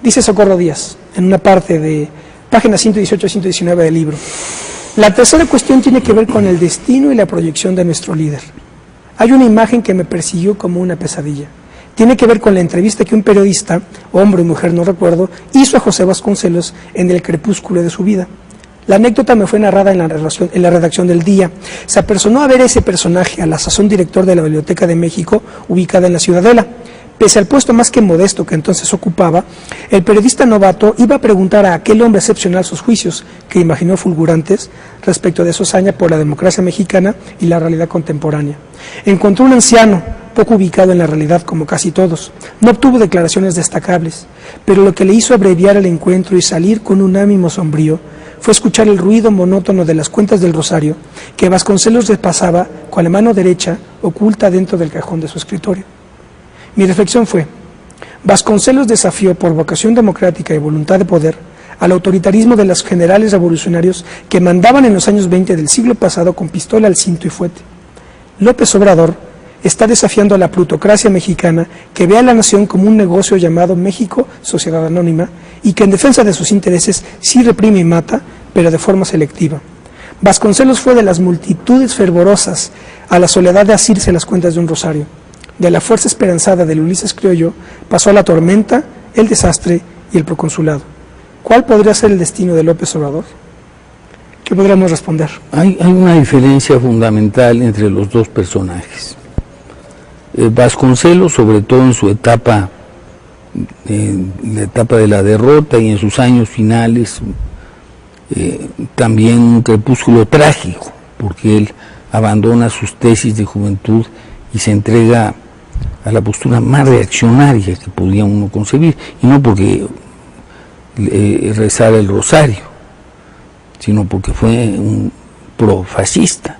Dice Socorro Díaz, en una parte de páginas 118 y 119 del libro, la tercera cuestión tiene que ver con el destino y la proyección de nuestro líder. Hay una imagen que me persiguió como una pesadilla. Tiene que ver con la entrevista que un periodista, hombre o mujer no recuerdo, hizo a José Vasconcelos en el crepúsculo de su vida. La anécdota me fue narrada en la redacción del Día. Se apersonó a ver ese personaje, a la sazón director de la Biblioteca de México, ubicada en la Ciudadela. Pese al puesto más que modesto que entonces ocupaba, el periodista novato iba a preguntar a aquel hombre excepcional sus juicios, que imaginó fulgurantes, respecto de su hazaña por la democracia mexicana y la realidad contemporánea. Encontró un anciano, poco ubicado en la realidad como casi todos. No obtuvo declaraciones destacables, pero lo que le hizo abreviar el encuentro y salir con un ánimo sombrío fue escuchar el ruido monótono de las cuentas del rosario que Vasconcelos repasaba con la mano derecha oculta dentro del cajón de su escritorio. Mi reflexión fue, Vasconcelos desafió por vocación democrática y voluntad de poder al autoritarismo de los generales revolucionarios que mandaban en los años 20 del siglo pasado con pistola al cinto y fuete. López Obrador está desafiando a la plutocracia mexicana que ve a la nación como un negocio llamado México Sociedad Anónima y que en defensa de sus intereses sí reprime y mata, pero de forma selectiva. Vasconcelos fue de las multitudes fervorosas a la soledad de asirse las cuentas de un rosario. De la fuerza esperanzada del Ulises criollo pasó a la tormenta, el desastre y el proconsulado. ¿Cuál podría ser el destino de López Obrador? ¿Qué podríamos responder? Hay una diferencia fundamental entre los dos personajes. Vasconcelos, sobre todo en su etapa, la etapa de la derrota y en sus años finales, también un crepúsculo trágico, porque él abandona sus tesis de juventud y se entrega a la postura más reaccionaria que podía uno concebir, y no porque rezara el rosario, sino porque fue un profascista.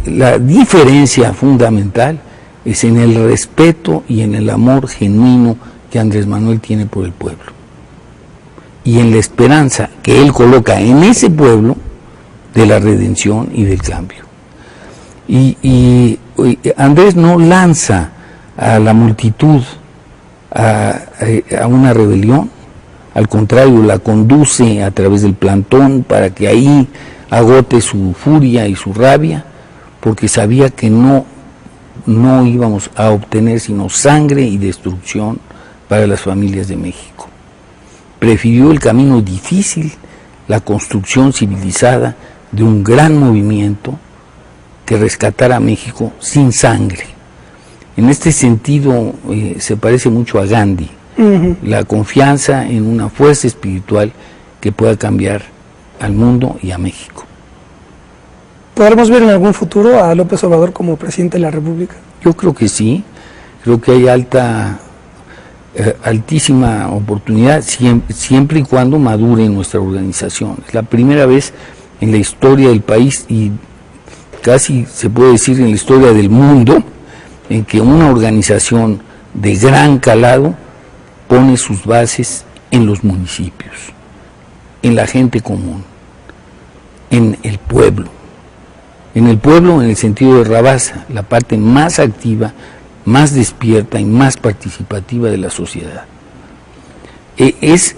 La diferencia fundamental es en el respeto y en el amor genuino que Andrés Manuel tiene por el pueblo, y en la esperanza que él coloca en ese pueblo de la redención y del cambio. Y Andrés no lanza a la multitud a una rebelión, al contrario, la conduce a través del plantón para que ahí agote su furia y su rabia, porque sabía que no íbamos a obtener sino sangre y destrucción para las familias de México. Prefirió el camino difícil, la construcción civilizada de un gran movimiento que rescatara a México sin sangre. En este sentido se parece mucho a Gandhi, la confianza en una fuerza espiritual que pueda cambiar al mundo y a México. ¿Podremos ver en algún futuro a López Obrador como presidente de la República? Yo creo que sí, creo que hay altísima oportunidad siempre y cuando madure nuestra organización. Es la primera vez en la historia del país y casi se puede decir en la historia del mundo en que una organización de gran calado pone sus bases en los municipios, en la gente común, en el pueblo. En el pueblo en el sentido de Rabasa, la parte más activa, más despierta y más participativa de la sociedad. Es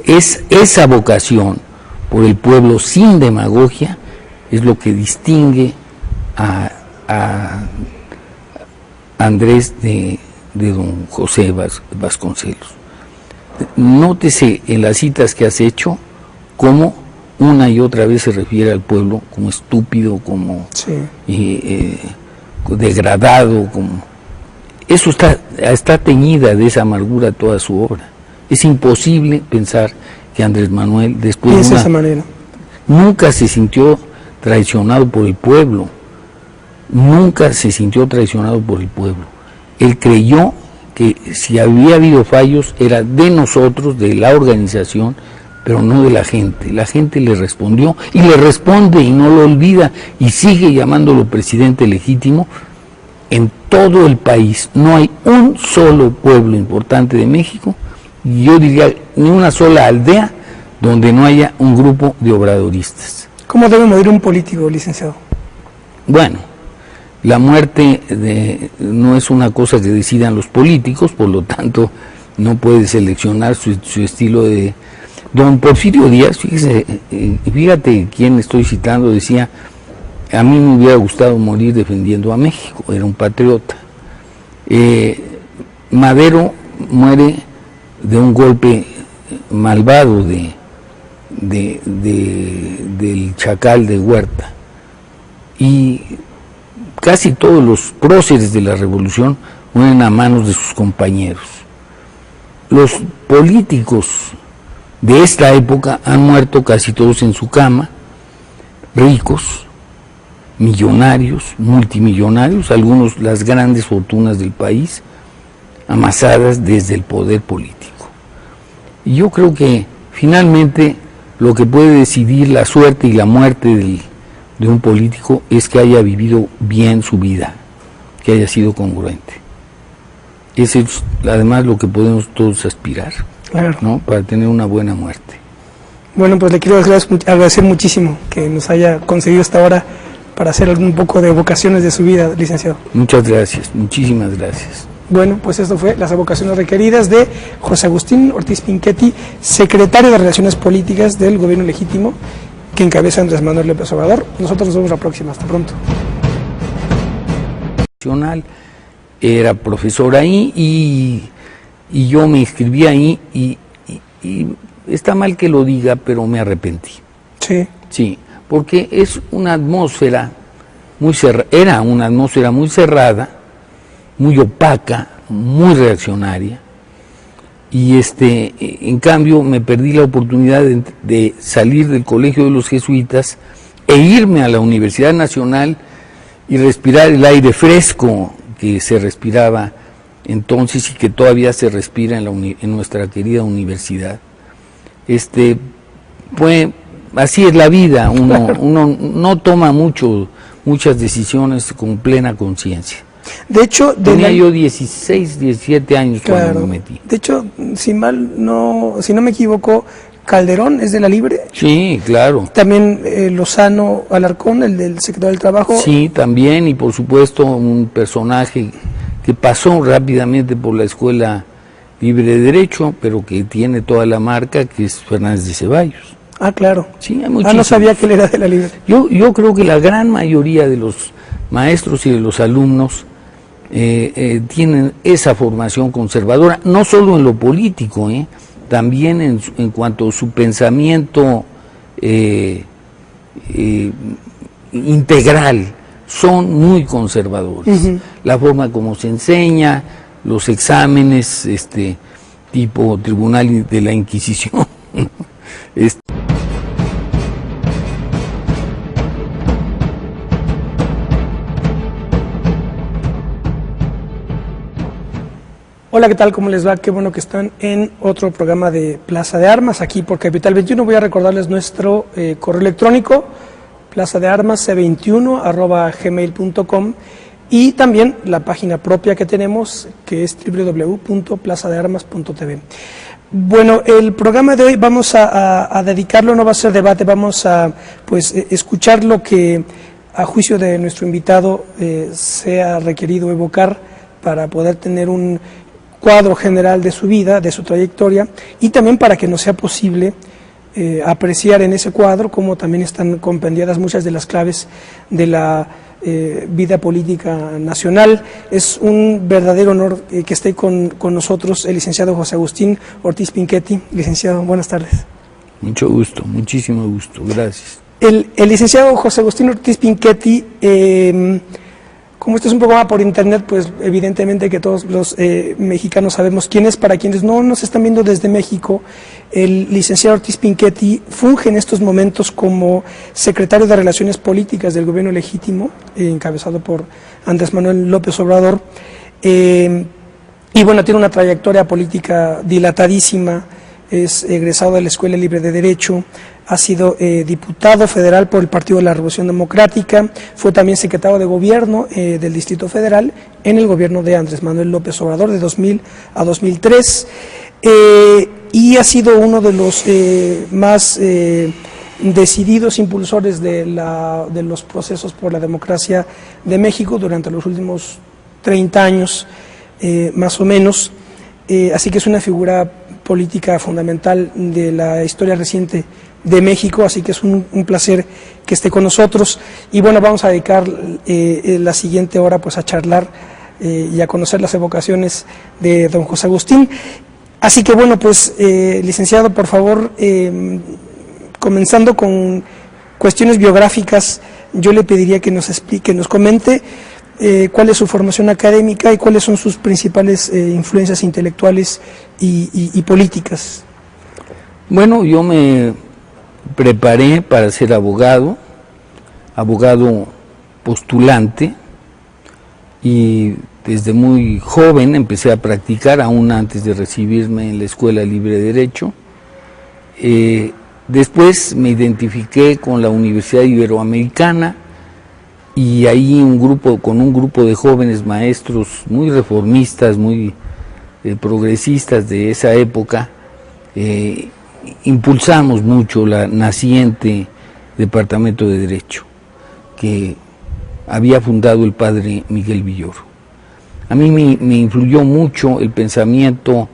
esa vocación por el pueblo sin demagogia es lo que distingue a Andrés de don José Vasconcelos. Nótese en las citas que has hecho cómo una y otra vez se refiere al pueblo como estúpido, como degradado, como... Eso está teñida de esa amargura toda su obra. Es imposible pensar que Andrés Manuel, después de esa manera, nunca se sintió traicionado por el pueblo. Nunca se sintió traicionado por el pueblo. Él creyó que si había habido fallos era de nosotros, de la organización, pero no de la gente. La gente le respondió y le responde y no lo olvida y sigue llamándolo presidente legítimo. En todo el país no hay un solo pueblo importante de México, y yo diría ni una sola aldea donde no haya un grupo de obradoristas. ¿Cómo debe morir un político, licenciado? Bueno, la muerte no es una cosa que decidan los políticos, por lo tanto no puede seleccionar su estilo de... Don Porfirio Díaz, fíjate quién estoy citando, decía: a mí me hubiera gustado morir defendiendo a México, era un patriota. Madero muere de un golpe malvado del chacal de Huerta, y casi todos los próceres de la revolución mueren a manos de sus compañeros. Los políticos de esta época han muerto casi todos en su cama, ricos, millonarios, multimillonarios, algunos las grandes fortunas del país, amasadas desde el poder político. Y yo creo que finalmente lo que puede decidir la suerte y la muerte de un político es que haya vivido bien su vida, que haya sido congruente. Eso es además lo que podemos todos aspirar, claro, ¿no? Para tener una buena muerte. Bueno, pues le quiero agradecer muchísimo que nos haya concedido esta hora para hacer un poco de evocaciones de su vida, licenciado. Muchas gracias, muchísimas gracias. Bueno, pues esto fue las evocaciones requeridas de José Agustín Ortiz Pinchetti, secretario de Relaciones Políticas del Gobierno Legítimo, que encabeza Andrés Manuel López Obrador. Nosotros nos vemos la próxima. Hasta pronto. Era profesor ahí y yo me inscribí ahí y está mal que lo diga, pero me arrepentí. Sí. Sí, porque es una atmósfera era una atmósfera muy cerrada, muy opaca, muy reaccionaria, Y en cambio me perdí la oportunidad de salir del Colegio de los Jesuitas e irme a la Universidad Nacional y respirar el aire fresco que se respiraba entonces y que todavía se respira en nuestra querida universidad. Así es la vida, uno no toma muchas decisiones con plena conciencia. De hecho, tenía yo 16, 17 años cuando me metí. De hecho, si no me equivoco, Calderón es de la Libre. Sí, claro. También Lozano Alarcón, el del sector del trabajo. Sí, también, y por supuesto un personaje que pasó rápidamente por la Escuela Libre de Derecho, pero que tiene toda la marca, que es Fernández de Ceballos. Ah, claro. Sí, hay muchísimos. No sabía que él era de la Libre. Yo creo que la gran mayoría de los maestros y de los alumnos tienen esa formación conservadora, no solo en lo político, también en cuanto a su pensamiento integral, son muy conservadores. Uh-huh. La forma como se enseña, los exámenes, tipo Tribunal de la Inquisición. Hola, ¿qué tal? ¿Cómo les va? Qué bueno que están en otro programa de Plaza de Armas, aquí por Capital 21. Voy a recordarles nuestro correo electrónico, plazadearmas c21@gmail.com, y también la página propia que tenemos, que es www.plazadearmas.tv. Bueno, el programa de hoy vamos a dedicarlo, no va a ser debate, vamos a escuchar lo que a juicio de nuestro invitado sea requerido evocar para poder tener un cuadro general de su vida, de su trayectoria, y también para que nos sea posible apreciar en ese cuadro cómo también están compendiadas muchas de las claves de la vida política nacional. Es un verdadero honor que esté con nosotros el licenciado José Agustín Ortiz Pinchetti. Licenciado, buenas tardes. Mucho gusto, muchísimo gusto, gracias. El licenciado José Agustín Ortiz Pinchetti, como este es un programa por internet, pues evidentemente que todos los mexicanos sabemos quién es. Para quienes no nos están viendo desde México, el licenciado Ortiz Pinchetti funge en estos momentos como secretario de Relaciones Políticas del gobierno legítimo, encabezado por Andrés Manuel López Obrador, y bueno, tiene una trayectoria política dilatadísima. Es egresado de la Escuela Libre de Derecho, ha sido diputado federal por el Partido de la Revolución Democrática, fue también secretario de Gobierno del Distrito Federal en el gobierno de Andrés Manuel López Obrador de 2000 a 2003, y ha sido uno de los más decididos impulsores de los procesos por la democracia de México durante los últimos 30 años, más o menos. Así que es una figura política fundamental de la historia reciente de México, así que es un placer que esté con nosotros. Y bueno, vamos a dedicar la siguiente hora pues a charlar y a conocer las evocaciones de don José Agustín. Así que bueno, pues licenciado, por favor, comenzando con cuestiones biográficas, yo le pediría que nos explique, nos comente cuál es su formación académica y cuáles son sus principales influencias intelectuales y políticas. Bueno, yo me preparé para ser abogado postulante, y desde muy joven empecé a practicar, aún antes de recibirme en la Escuela Libre de Derecho. Después me identifiqué con la Universidad Iberoamericana, y ahí con un grupo de jóvenes maestros muy reformistas, muy progresistas de esa época, impulsamos mucho la naciente Departamento de Derecho que había fundado el padre Miguel Villoro. A mí me influyó mucho el pensamiento,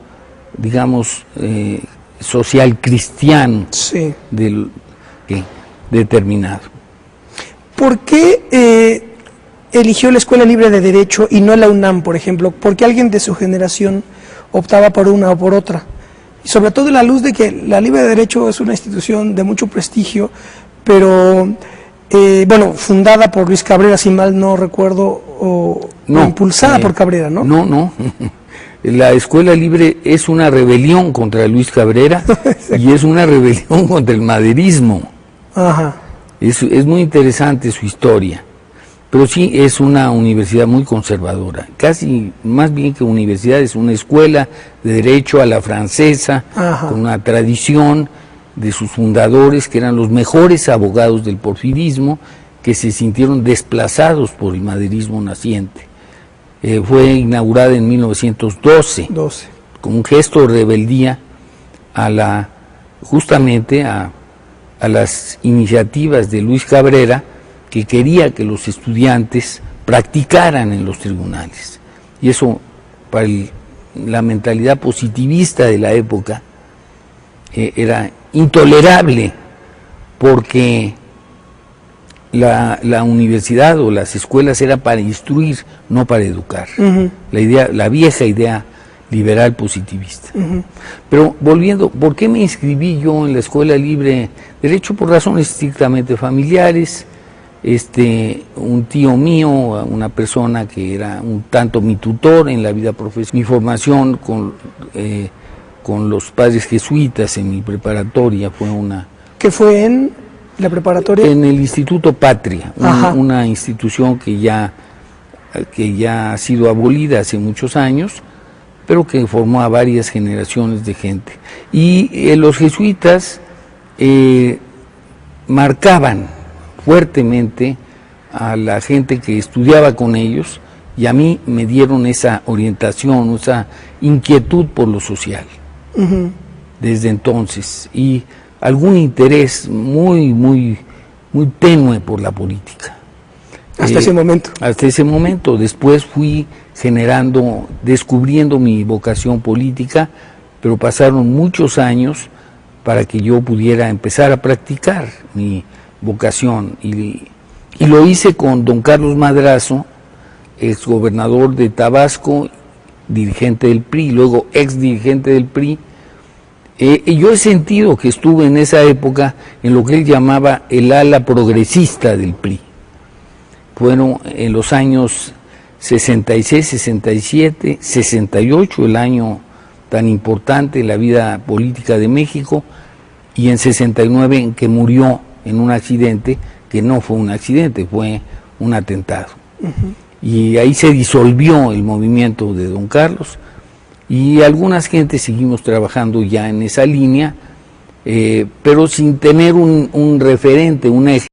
digamos, social cristiano, sí, determinado. ¿Por qué eligió la Escuela Libre de Derecho y no la UNAM, por ejemplo? ¿Por qué alguien de su generación optaba por una o por otra? Y sobre todo en la luz de que la Libre de Derecho es una institución de mucho prestigio, pero bueno, fundada por Luis Cabrera, si mal no recuerdo, o impulsada por Cabrera, ¿no? No, la Escuela Libre es una rebelión contra Luis Cabrera y es una rebelión contra el maderismo. Ajá. Es muy interesante su historia, pero sí es una universidad muy conservadora, casi más bien que universidad, es una escuela de derecho a la francesa, Ajá. con una tradición de sus fundadores, que eran los mejores abogados del porfirismo, que se sintieron desplazados por el maderismo naciente. Fue inaugurada en 1912, como un gesto de rebeldía justamente a las iniciativas de Luis Cabrera, que quería que los estudiantes practicaran en los tribunales. Y eso, para la mentalidad positivista de la época, era intolerable, porque la universidad o las escuelas era para instruir, no para educar. La vieja idea liberal positivista. Pero volviendo, ¿por qué me inscribí yo en la Escuela Libre? Derecho por razones estrictamente familiares. Un tío mío, una persona que era un tanto mi tutor en la vida profesional, mi formación con los padres jesuitas en mi preparatoria fue una... ¿Qué fue en la preparatoria? En el Instituto Patria, una institución que ya ha sido abolida hace muchos años, pero que formó a varias generaciones de gente. Y los jesuitas marcaban fuertemente a la gente que estudiaba con ellos, y a mí me dieron esa orientación, esa inquietud por lo social, desde entonces, y algún interés muy tenue por la política. Hasta ese momento. Hasta ese momento. Después fui descubriendo mi vocación política, pero pasaron muchos años para que yo pudiera empezar a practicar mi vocación. Y lo hice con don Carlos Madrazo, exgobernador de Tabasco, dirigente del PRI, luego ex dirigente del PRI. Y yo he sentido que estuve en esa época en lo que él llamaba el ala progresista del PRI. Fueron en los años 66, 67, 68, el año tan importante en la vida política de México, y en 69 en que murió en un accidente, que no fue un accidente, fue un atentado. Y ahí se disolvió el movimiento de don Carlos, y algunas gentes seguimos trabajando ya en esa línea, pero sin tener un referente, un eje.